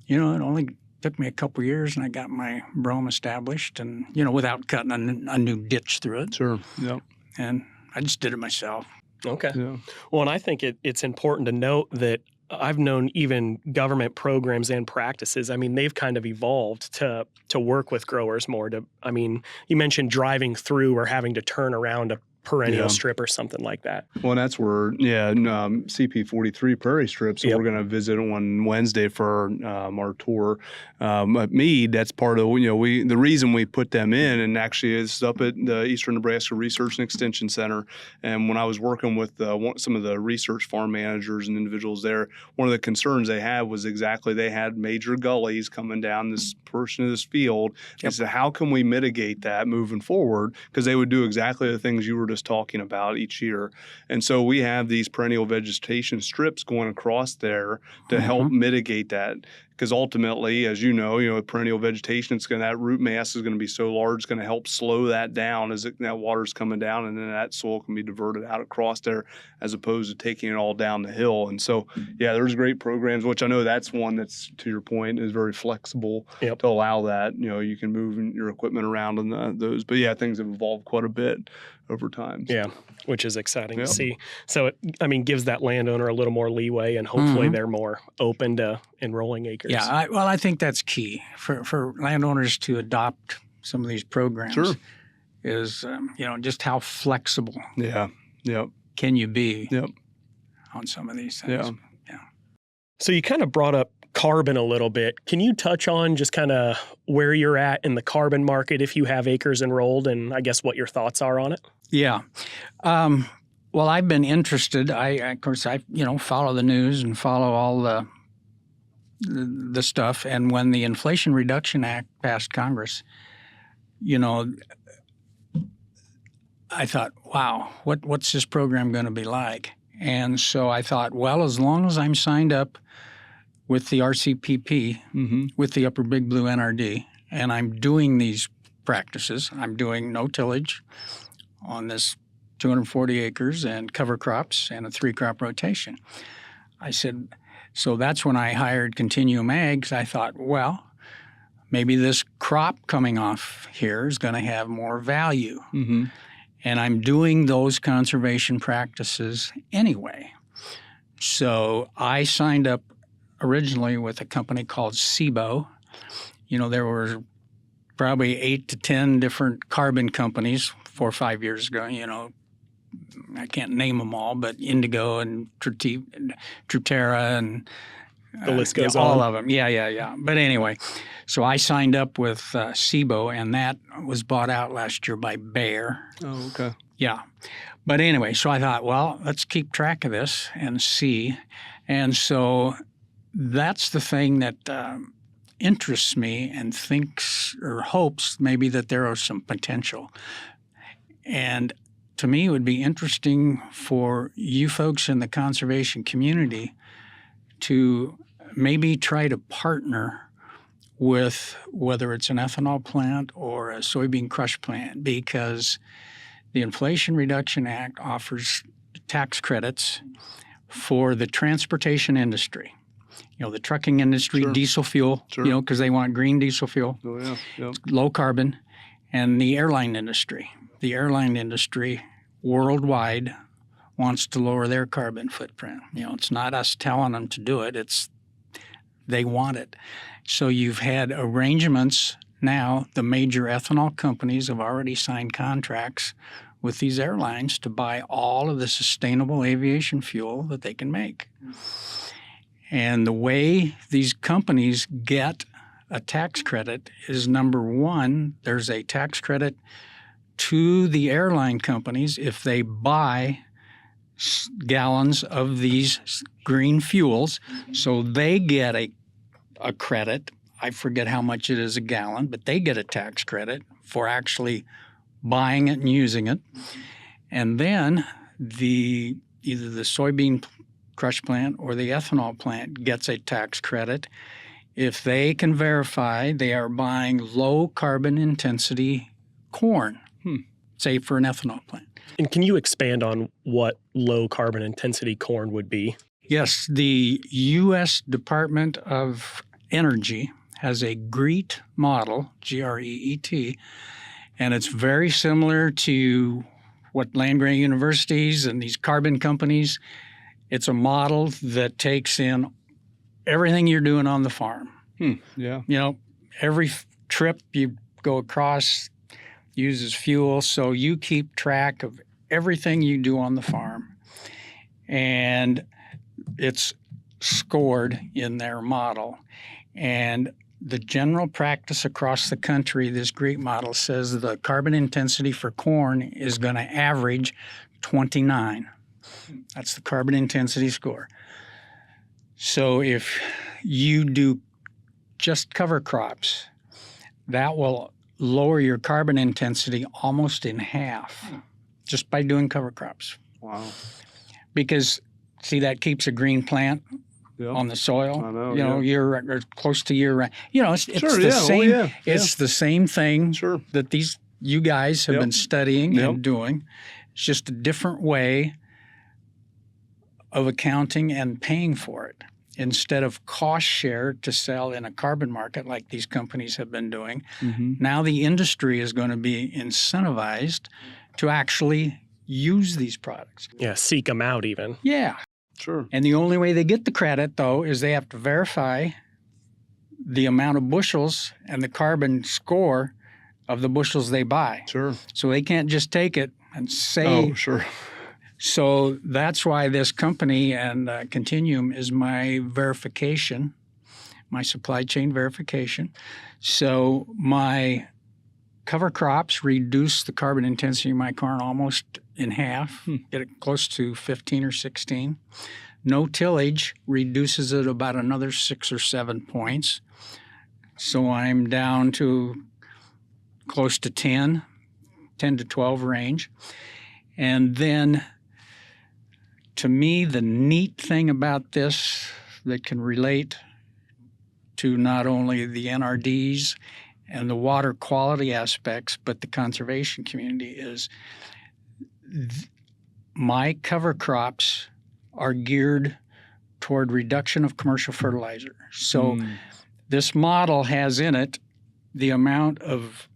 it only took me a couple years, and I got my brome established and, without cutting a new ditch through it. Sure, yep. And I just did it myself. Okay. Yeah. Well, and I think it's important to note that I've known even government programs and practices, they've kind of evolved to work with growers more. You mentioned driving through or having to turn around a perennial strip or something like that. Well, and that's where, CP43 prairie strips, we're going to visit on Wednesday for our tour. At Meade, that's part of, the reason we put them in, and actually it's up at the Eastern Nebraska Research and Extension Center. And when I was working with some of the research farm managers and individuals there, one of the concerns they had was exactly they had major gullies coming down this portion of this field. They said, how can we mitigate that moving forward? Because they would do exactly the things you were just talking about each year. And so we have these perennial vegetation strips going across there to help mitigate that. Because ultimately, as you know, perennial vegetation, that root mass is going to be so large, it's going to help slow that down as that water's coming down, and then that soil can be diverted out across there as opposed to taking it all down the hill. And so, there's great programs, which I know that's one that's, to your point, is very flexible to allow that. You can move your equipment around in those. But things have evolved quite a bit over time. So. Yeah, which is exciting to see. So it, gives that landowner a little more leeway, and hopefully they're more open to enrolling acres. Yeah, I think that's key for landowners to adopt some of these programs. Sure. Is just how flexible. Yeah. Yep. Can you be? Yep. On some of these things. Yeah. So you kind of brought up carbon a little bit. Can you touch on just kind of where you're at in the carbon market if you have acres enrolled, and I guess what your thoughts are on it? Yeah. Well, I've been interested. I follow the news and follow all the stuff. And when the Inflation Reduction Act passed Congress, I thought, wow, what's this program going to be like? And so I thought, well, as long as I'm signed up with the RCPP, with the Upper Big Blue NRD, and I'm doing these practices, I'm doing no tillage on this 240 acres and cover crops and a 3-crop rotation. I said, so that's when I hired Continuum Ag, 'cause I thought, well, maybe this crop coming off here is going to have more value. Mm-hmm. And I'm doing those conservation practices anyway. So I signed up originally with a company called SIBO. There were probably 8 to 10 different carbon companies 4 or 5 years ago. I can't name them all, but Indigo and Trutera and The list goes all on. of them. Yeah. But anyway, so I signed up with SIBO, and that was bought out last year by Bayer. Oh, okay. Yeah. But anyway, so I thought, well, let's keep track of this and see. And so that's the thing that interests me and thinks or hopes maybe that there are some potential. And to me, it would be interesting for you folks in the conservation community to maybe try to partner with whether it's an ethanol plant or a soybean crush plant, because the Inflation Reduction Act offers tax credits for the transportation industry. The trucking industry, Sure. diesel fuel, Sure. because they want green diesel fuel, Oh, yeah. Yep. low carbon, and the airline industry. The airline industry worldwide wants to lower their carbon footprint. It's not us telling them to do it. They want it. So you've had arrangements now. The major ethanol companies have already signed contracts with these airlines to buy all of the sustainable aviation fuel that they can make. And the way these companies get a tax credit is, number one, there's a tax credit to the airline companies if they buy gallons of these green fuels. So they get a credit. I forget how much it is a gallon, but they get a tax credit for actually buying it and using it. And then either the soybean crush plant or the ethanol plant gets a tax credit if they can verify they are buying low carbon intensity corn, say for an ethanol plant. And can you expand on what low carbon intensity corn would be? Yes, the U.S. Department of Energy has a GREET model, G-R-E-E-T, and it's very similar to what land-grant universities and these carbon companies. It's a model that takes in everything you're doing on the farm. Yeah. Every trip you go across uses fuel, so you keep track of everything you do on the farm. And it's scored in their model. And the general practice across the country, this GREET model says the carbon intensity for corn is going to average 29. That's the carbon intensity score. So if you do just cover crops, that will lower your carbon intensity almost in half just by doing cover crops. Wow. Because, see, that keeps a green plant Yep. on the soil. I know, You know, yeah. year or close to year round. It's Sure, the yeah. Oh, same. yeah, It's the same thing Sure. that you guys have Yep. been studying Yep. and doing. It's just a different way of accounting and paying for it. Instead of cost share to sell in a carbon market like these companies have been doing, now the industry is going to be incentivized to actually use these products. Yeah, seek them out even. Yeah. Sure. And the only way they get the credit, though, is they have to verify the amount of bushels and the carbon score of the bushels they buy. Sure. So they can't just take it and say. Oh, sure. So that's why this company and Continuum is my verification, my supply chain verification. So my cover crops reduce the carbon intensity of my corn almost in half, get it close to 15 or 16. No tillage reduces it about another 6 or 7 points. So I'm down to close to 10 to 12 range. And then to me, the neat thing about this that can relate to not only the NRDs and the water quality aspects, but the conservation community is my cover crops are geared toward reduction of commercial fertilizer. So this model has in it the amount of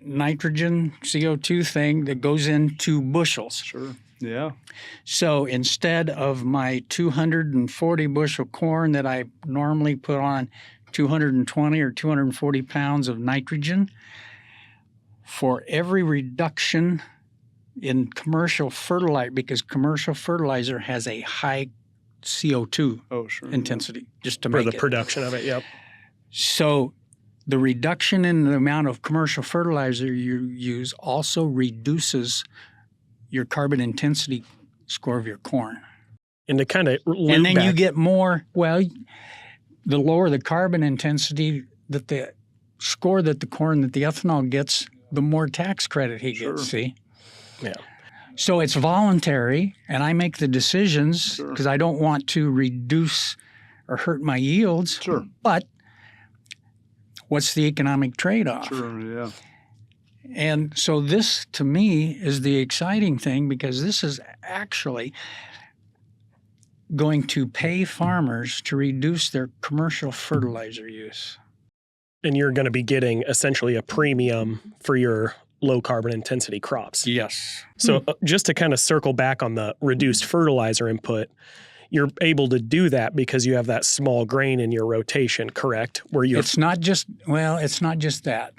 nitrogen, CO2 thing that goes into bushels. Sure. Yeah. So instead of my 240 bushel corn that I normally put on 220 or 240 pounds of nitrogen, for every reduction in commercial fertilizer, because commercial fertilizer has a high CO2 intensity, just to For make the it. production of it, yep. So the reduction in the amount of commercial fertilizer you use also reduces your carbon intensity score of your corn. And to kind of And then you get more, well, the lower the carbon intensity that the score that the corn, that the ethanol gets, the more tax credit he gets, see? Yeah. So it's voluntary, and I make the decisions because I don't want to reduce or hurt my yields. Sure. But what's the economic trade-off? Sure, yeah. And so this, to me, is the exciting thing, because this is actually going to pay farmers to reduce their commercial fertilizer use. And you're going to be getting essentially a premium for your low carbon intensity crops. Yes. So just to kind of circle back on the reduced fertilizer input, you're able to do that because you have that small grain in your rotation, correct? Where you're It's not just that.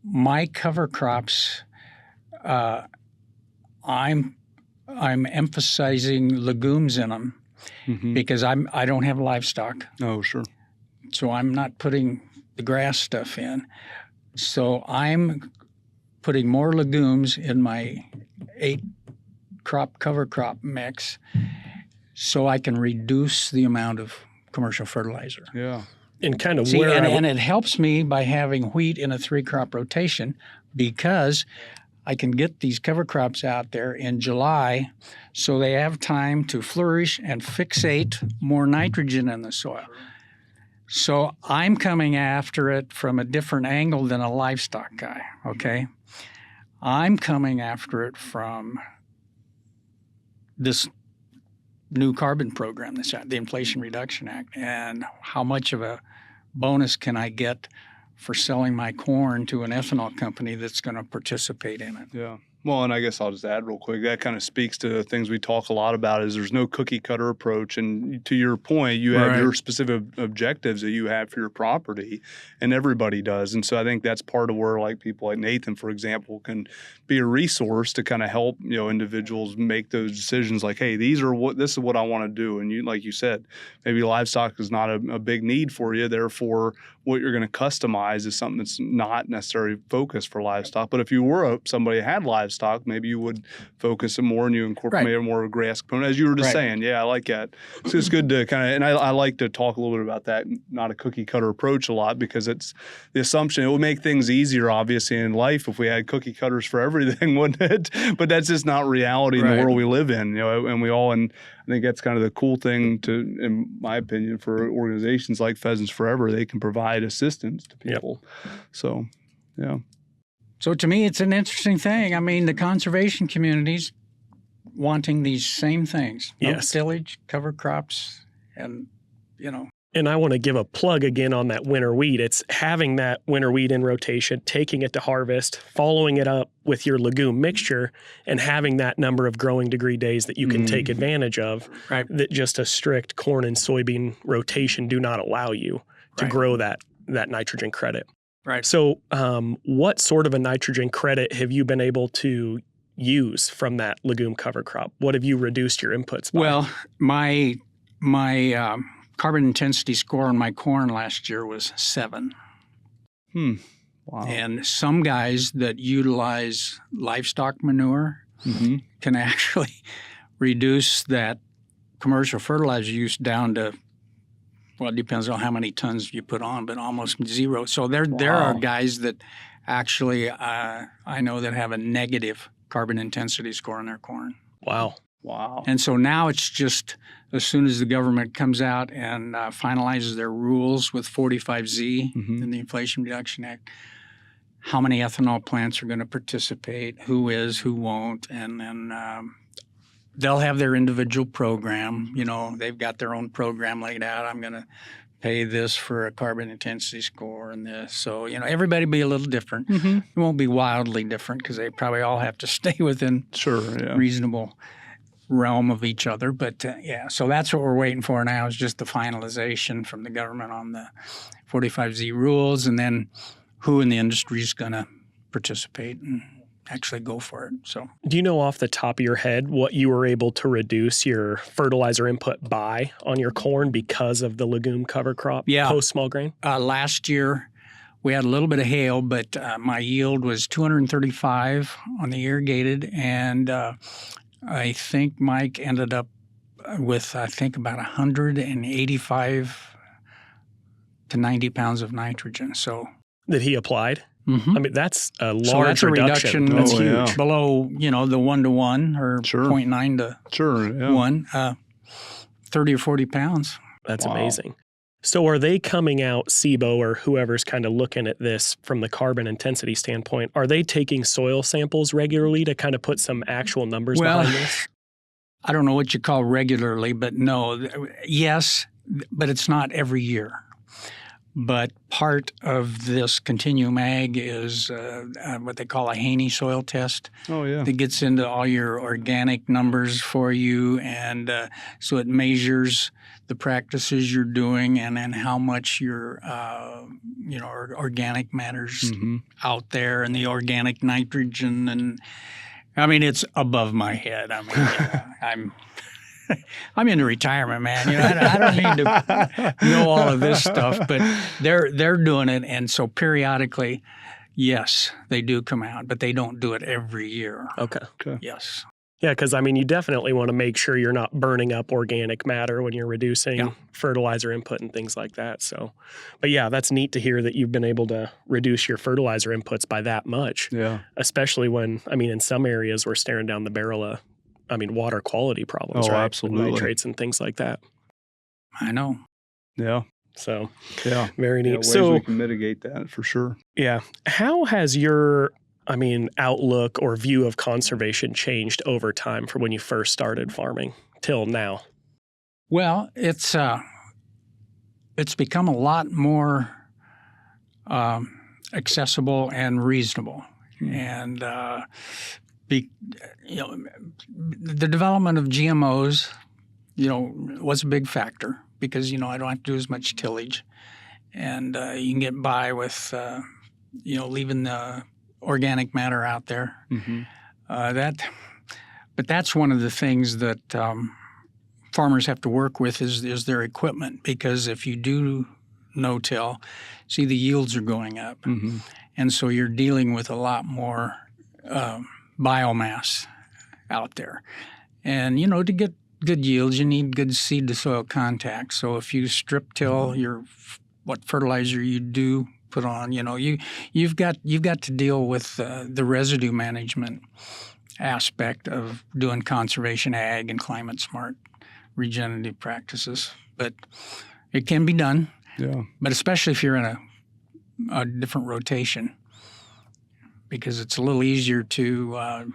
My cover crops, I'm emphasizing legumes in them because I don't have livestock. Oh, sure. So I'm not putting the grass stuff in. So I'm putting more legumes in my 8-crop cover crop mix so I can reduce the amount of commercial fertilizer. Yeah. in kind of See, where and it helps me by having wheat in a 3-crop rotation, because I can get these cover crops out there in July so they have time to flourish and fixate more nitrogen in the soil. So I'm coming after it from a different angle than a livestock guy, okay? I'm coming after it from this new carbon program, the Inflation Reduction Act, and how much of a bonus can I get for selling my corn to an ethanol company that's going to participate in it. Yeah. Well, and I guess I'll just add real quick, that kind of speaks to things we talk a lot about, is there's no cookie cutter approach. And to your point, you have your specific objectives that you have for your property, and everybody does. And so I think that's part of where, like, people like Nathan, for example, can be a resource to kind of help, individuals make those decisions like, hey, this is what I want to do. And you, like you said, maybe livestock is not a big need for you. Therefore, what you're going to customize is something that's not necessarily focused for livestock. But if you were somebody that had livestock, maybe you would focus it more and you incorporate more of a grass component, as you were just saying. Yeah, I like that. So it's good to kind of, and I like to talk a little bit about that, not a cookie cutter approach a lot, because it's the assumption it would make things easier, obviously, in life if we had cookie cutters for everything, wouldn't it? But that's just not reality in the world we live in, and we all, and I think that's kind of the cool thing in my opinion, for organizations like Pheasants Forever. They can provide assistance to people. So, yeah. So to me, it's an interesting thing. I mean, the conservation communities wanting these same things. No tillage, cover crops, and, And I want to give a plug again on that winter wheat. It's having that winter wheat in rotation, taking it to harvest, following it up with your legume mixture, and having that number of growing degree days that you can take advantage of that just a strict corn and soybean rotation do not allow you to grow that nitrogen credit. Right. So what sort of a nitrogen credit have you been able to use from that legume cover crop? What have you reduced your inputs by? Well, my carbon intensity score on my corn last year was 7. Wow. And some guys that utilize livestock manure can actually reduce that commercial fertilizer use down to, well, it depends on how many tons you put on, but almost 0. So there are guys that actually I know that have a negative carbon intensity score on their corn. Wow. And so now it's just, as soon as the government comes out and finalizes their rules with 45Z in the Inflation Reduction Act, how many ethanol plants are going to participate, who is, who won't, and then they'll have their individual program. They've got their own program laid out. I'm going to pay this for a carbon intensity score and this. So, everybody be a little different. Mm-hmm. It won't be wildly different because they probably all have to stay within reasonable realm of each other. But, so that's what we're waiting for now is just the finalization from the government on the 45Z rules, and then who in the industry is going to participate and actually go for it. So, do you know off the top of your head what you were able to reduce your fertilizer input by on your corn because of the legume cover crop post small grain? Last year we had a little bit of hail, but my yield was 235 on the irrigated, and I think Mike ended up with about 185 to 90 pounds of nitrogen. So that he applied. Mm-hmm. I mean, that's a large so that's a reduction. That's huge. Below, the 1-to-1 or 0.9 to 1, 30 or 40 pounds. That's amazing. So are they coming out, SIBO or whoever's kind of looking at this from the carbon intensity standpoint, are they taking soil samples regularly to kind of put some actual numbers behind this? I don't know what you call regularly, but no. Yes, but it's not every year. But part of this Continuum Ag is what they call a Haney soil test. Oh, yeah. That gets into all your organic numbers for you. And so it measures the practices you're doing and then how much your, organic matter's out there and the organic nitrogen. And I mean, it's above my head. I mean, I'm into retirement, man. I don't need to know all of this stuff, but they're doing it, and so periodically, yes, they do come out, but they don't do it every year. Okay. Yes. Yeah, because you definitely want to make sure you're not burning up organic matter when you're reducing fertilizer input and things like that. So, but yeah, that's neat to hear that you've been able to reduce your fertilizer inputs by that much. Yeah. Especially when, in some areas we're staring down the barrel of water quality problems, right? Absolutely. With nitrates and things like that. I know. Yeah. So, very neat. Ways we can mitigate that for sure. Yeah. How has your, outlook or view of conservation changed over time from when you first started farming till now? Well, it's become a lot more accessible and reasonable. And the development of GMOs, was a big factor because, I don't have to do as much tillage. And you can get by with, leaving the organic matter out there. Mm-hmm. But that's one of the things that farmers have to work with is their equipment, because if you do no-till, the yields are going up. Mm-hmm. And so you're dealing with a lot more biomass out there. And, to get good yields, you need good seed to soil contact. So if you strip till what fertilizer you do put on, you've got to deal with the residue management aspect of doing conservation ag and climate smart regenerative practices. But it can be done. Yeah. But especially if you're in a different rotation, because it's a little easier to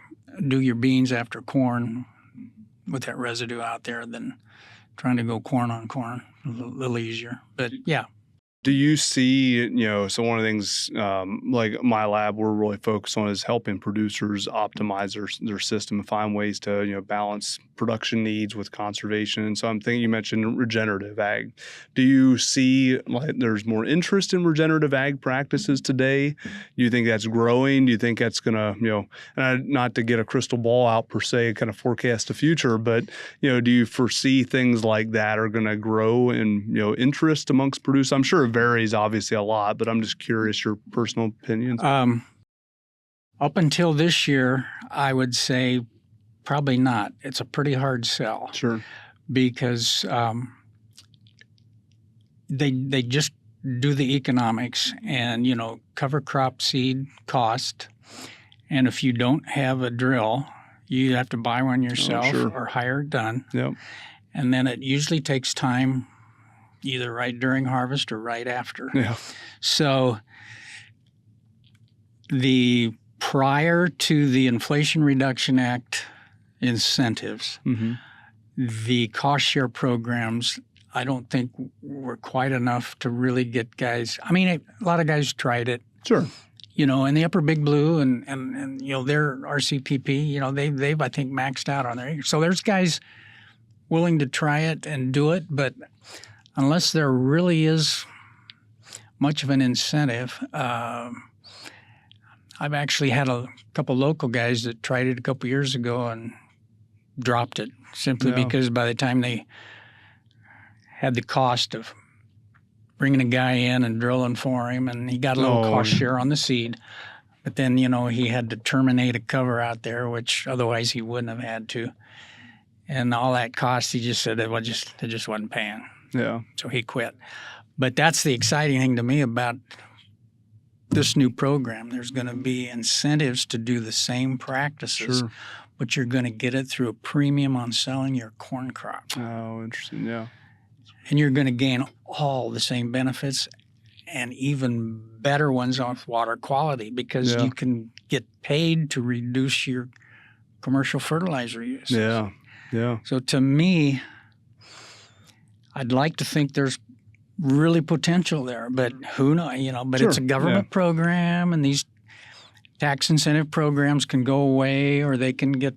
do your beans after corn with that residue out there than trying to go corn on corn. A little easier, but yeah. Do you see, so one of the things like my lab we're really focused on is helping producers optimize their system and find ways to, balance production needs with conservation. And so I'm thinking you mentioned regenerative ag. Do you see like there's more interest in regenerative ag practices today? Do you think that's growing? Do you think that's going to, and not to get a crystal ball out per se, kind of forecast the future, but, do you foresee things like that are going to grow in, interest amongst producers? I'm sure it varies obviously a lot, but I'm just curious your personal opinions. Up until this year, I would say probably not. It's a pretty hard sell. Sure. Because they just do the economics and, cover crop seed cost. And if you don't have a drill, you have to buy one yourself or hire it done. Yep. And then it usually takes time either right during harvest or right after. Yeah. So Prior to the Inflation Reduction Act incentives, the cost share programs, I don't think were quite enough to really get guys. I mean, a lot of guys tried it. Sure. You know, and the Upper Big Blue and you know, their RCPP, you know, they've I think maxed out on their. So there's guys willing to try it and do it, but unless there really is much of an incentive, I've actually had a couple local guys that tried it a couple years ago and dropped it simply because by the time they had the cost of bringing a guy in and drilling for him, and he got a little cost share on the seed, but then, you know, he had to terminate a cover out there, which otherwise he wouldn't have had to. And all that cost, he just said it just wasn't paying. Yeah. So he quit. But that's the exciting thing to me about this new program. There's going to be incentives to do the same practices, but you're going to get it through a premium on selling your corn crop. Oh, interesting. Yeah. And you're going to gain all the same benefits and even better ones off water quality because you can get paid to reduce your commercial fertilizer use. Yeah. Yeah. So to me, I'd like to think there's really potential there, but who knows? You know, but it's a government program, and these tax incentive programs can go away or they can get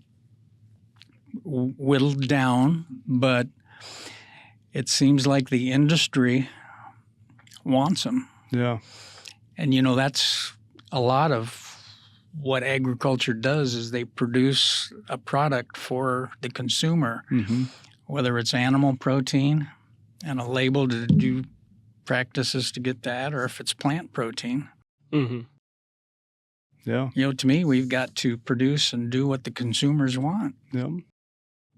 whittled down. But it seems like the industry wants them. Yeah. And you know, that's a lot of what agriculture does is they produce a product for the consumer, whether it's animal protein and a label to do practices to get that, or if it's plant protein. Yeah. You know, to me, we've got to produce and do what the consumers want. Yeah.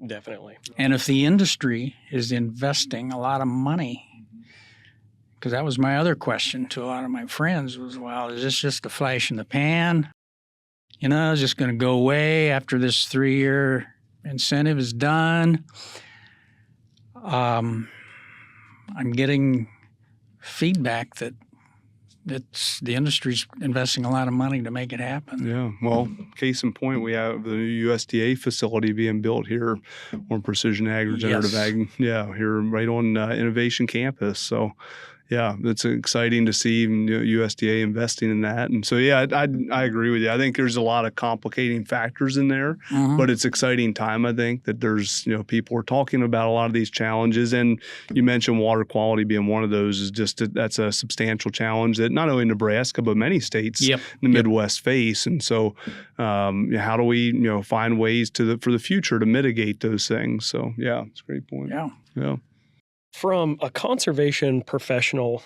Definitely. And if the industry is investing a lot of money, because that was my other question to a lot of my friends was, well, is this just a flash in the pan? You know, is this going to go away after this 3-year incentive is done? I'm getting feedback that the industry's investing a lot of money to make it happen. Yeah. Well, case in point, we have the new USDA facility being built here on Precision Ag, Regenerative Ag. Yeah, here right on Innovation Campus. So, yeah, it's exciting to see USDA investing in that. And so, yeah, I agree with you. I think there's a lot of complicating factors in there, but it's exciting time, I think, that there's, people are talking about a lot of these challenges. And you mentioned water quality being one of those is that's a substantial challenge that not only Nebraska, but many states in the Midwest face. And so how do we, find ways for the future to mitigate those things? So, yeah, it's a great point. Yeah. From a conservation professional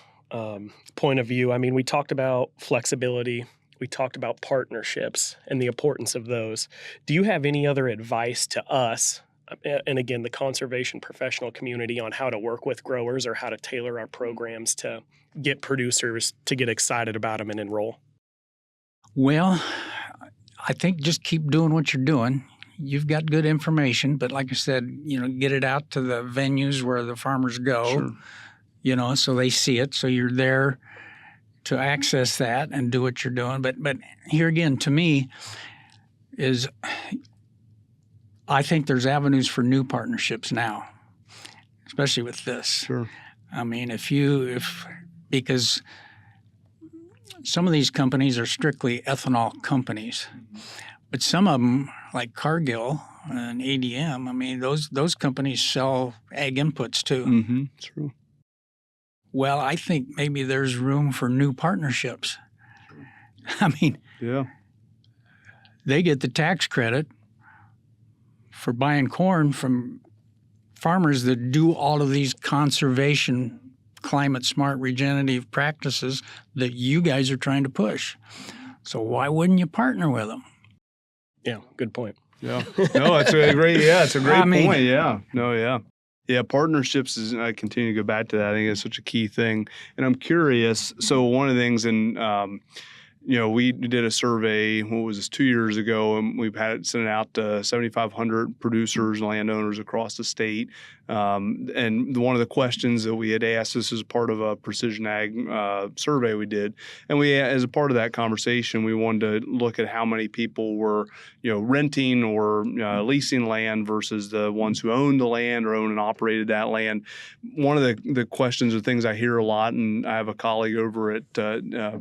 point of view, I mean, we talked about flexibility, we talked about partnerships and the importance of those. Do you have any other advice to us, and again, the conservation professional community, on how to work with growers or how to tailor our programs to get producers to get excited about them and enroll? Well, I think just keep doing what you're doing. You've got good information, but like I said, get it out to the venues where the farmers go, so they see it. So you're there to access that and do what you're doing. But here again, to me, is I think there's avenues for new partnerships now, especially with this. Sure. I mean, because some of these companies are strictly ethanol companies. But some of them, like Cargill and ADM, I mean, those companies sell ag inputs too. True. Well, I think maybe there's room for new partnerships. I mean, they get the tax credit for buying corn from farmers that do all of these conservation, climate-smart, regenerative practices that you guys are trying to push. So why wouldn't you partner with them? Yeah, good point. Yeah. No, it's a great point. Yeah. No, yeah. Yeah, partnerships I continue to go back to that. I think it's such a key thing. And I'm curious, so one of the things we did a survey, 2 years ago, and we've had it sent out to 7,500 producers and landowners across the state. And one of the questions that we had asked, this is part of a precision ag survey we did, and we, as a part of that conversation, we wanted to look at how many people were, renting or leasing land versus the ones who owned the land or owned and operated that land. One of the questions or things I hear a lot, and I have a colleague over at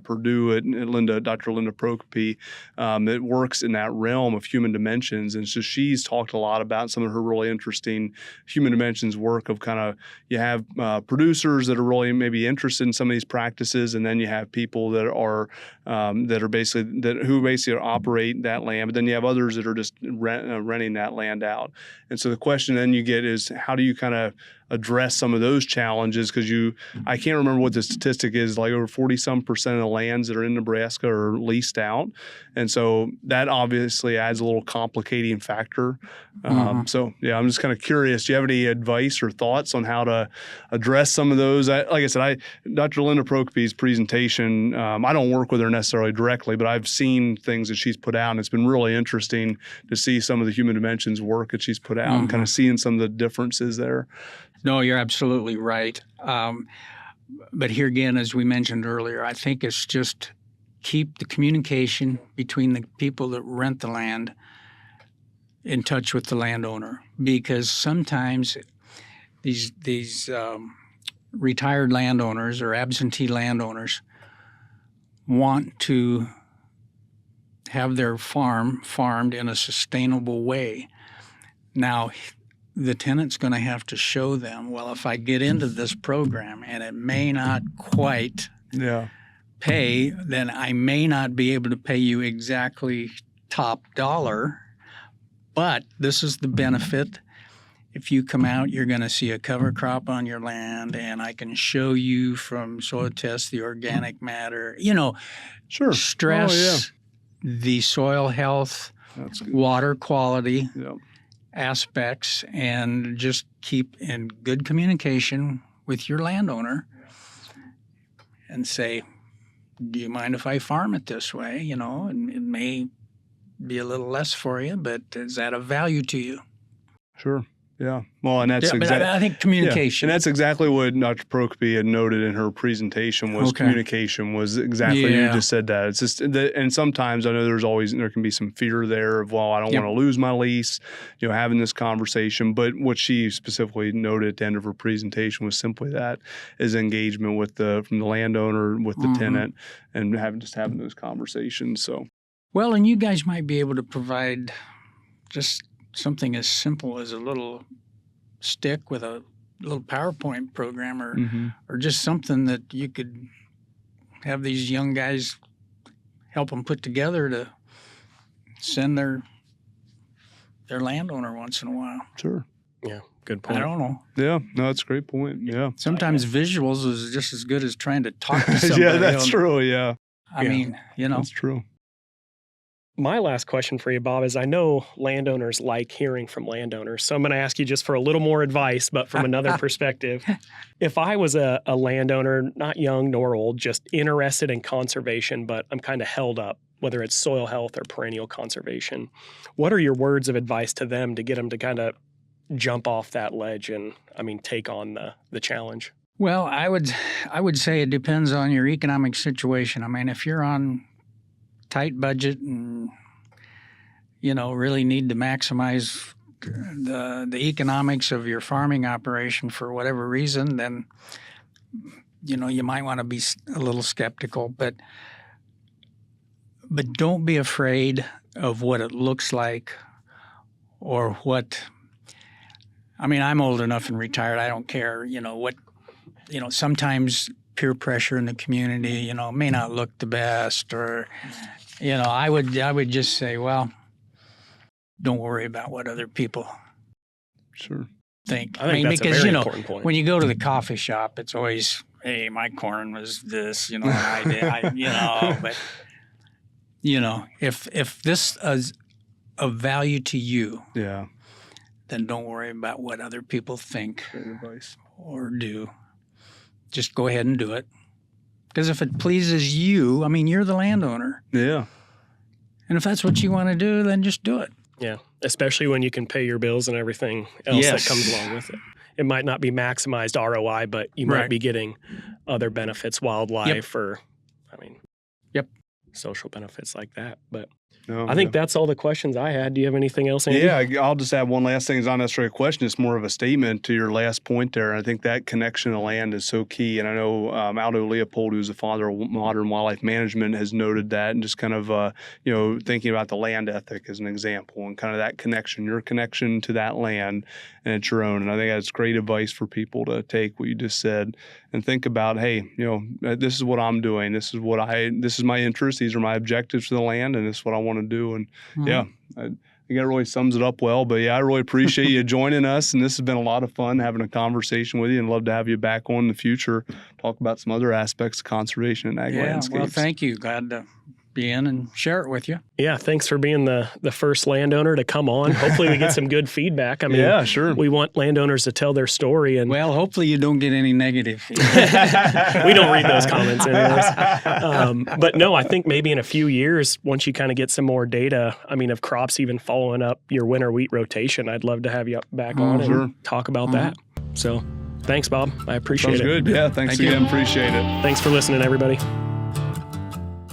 Purdue, at Dr. Linda Prokope, that works in that realm of human dimensions, and so she's talked a lot about some of her really interesting human dimensions work of kind of, you have producers that are really maybe interested in some of these practices, and then you have people that are who basically operate that land, but then you have others that are just renting that land out. And so the question then you get is, how do you kind of address some of those challenges? Because I can't remember what the statistic is, like over 40% of the lands that are in Nebraska are leased out. And so that obviously adds a little complicating factor. So yeah, I'm just kind of curious, do you have any advice or thoughts on how to address some of those? Like I said, Dr. Linda Prokope's presentation, I don't work with her necessarily directly, but I've seen things that she's put out, and it's been really interesting to see some of the human dimensions work that she's put out and kind of seeing some of the differences there. No, you're absolutely right. But here again, as we mentioned earlier, I think it's just keep the communication between the people that rent the land in touch with the landowner, because sometimes these retired landowners or absentee landowners want to have their farm farmed in a sustainable way. Now, the tenant's going to have to show them, well, if I get into this program and it may not quite pay, then I may not be able to pay you exactly top dollar, but this is the benefit. If you come out, you're going to see a cover crop on your land, and I can show you from soil tests the organic matter, stress the soil health, water quality aspects, and just keep in good communication with your landowner and say, do you mind if I farm it this way? And it may be a little less for you, but is that of value to you? Sure. Yeah. Well, and that's exactly. I think communication. Yeah. And that's exactly what Dr. Prokope had noted in her presentation was communication was exactly you just said that. It's just and sometimes I know there can be some fear there of, well, I don't want to lose my lease, having this conversation. But what she specifically noted at the end of her presentation was simply that is engagement from the landowner with the tenant and having those conversations. So, well, and you guys might be able to provide just something as simple as a little stick with a little PowerPoint program or just something that you could have these young guys help them put together to send their landowner once in a while. Sure. Yeah, good point. I don't know. Yeah, no, that's a great point. Yeah. Sometimes visuals is just as good as trying to talk to somebody. Yeah, that's true. Yeah. I mean, That's true. My last question for you, Bob, is I know landowners like hearing from landowners. So I'm going to ask you just for a little more advice, but from another perspective. If I was a landowner, not young nor old, just interested in conservation, but I'm kind of held up, whether it's soil health or perennial conservation, what are your words of advice to them to get them to kind of jump off that ledge and, take on the challenge? Well, I would say it depends on your economic situation. If you're on tight budget and really need to maximize the economics of your farming operation for whatever reason, then you might want to be a little skeptical, but don't be afraid of what it looks like or what. I'm old enough and retired. I don't care. Sometimes peer pressure in the community, may not look the best, or, I would just say, well, don't worry about what other people think. I think that's because, a very important point. When you go to the coffee shop, it's always, hey, my corn was this, and I did, but, if this is of value to you, then don't worry about what other people think or do. Just go ahead and do it. Because if it pleases you, you're the landowner. Yeah. And if that's what you want to do, then just do it. Yeah, especially when you can pay your bills and everything else that comes along with it. it might not be maximized ROI, but you might be getting other benefits, wildlife, or, social benefits like that. But I think that's all the questions I had. Do you have anything else, Andy? Yeah, I'll just add one last thing. It's not necessarily a question. It's more of a statement to your last point there. I think that connection to land is so key. And I know Aldo Leopold, who's the father of modern wildlife management, has noted that, and just kind of, thinking about the land ethic as an example and kind of that connection, your connection to that land, and it's your own. And I think that's great advice for people to take what you just said and think about, hey, this is what I'm doing. This is my interest. These are my objectives for the land, and this is what I want to do. And I think that really sums it up well. But I really appreciate you joining us, and this has been a lot of fun having a conversation with you, and love to have you back on in the future, talk about some other aspects of conservation and ag landscapes. Well, thank you. Glad to be in and share it with you. Yeah, thanks for being the first landowner to come on. Hopefully we get some good feedback. I mean, sure. We want landowners to tell their story. And well, hopefully you don't get any negative feedback. We don't read those comments anyways. But no, I think maybe in a few years, once you kind of get some more data, of crops even following up your winter wheat rotation, I'd love to have you back on and talk about that. So thanks, Bob. I appreciate it. Sounds good. Yeah, thanks again. Appreciate it. Thanks for listening, everybody.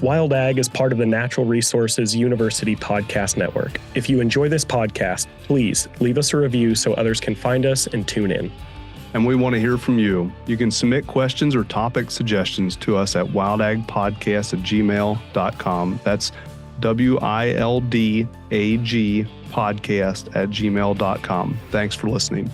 Wild Ag is part of the Natural Resources University Podcast Network. If you enjoy this podcast, please leave us a review so others can find us and tune in. And we want to hear from you. You can submit questions or topic suggestions to us at wildagpodcast@gmail.com. That's WILDAG podcast@gmail.com. Thanks for listening.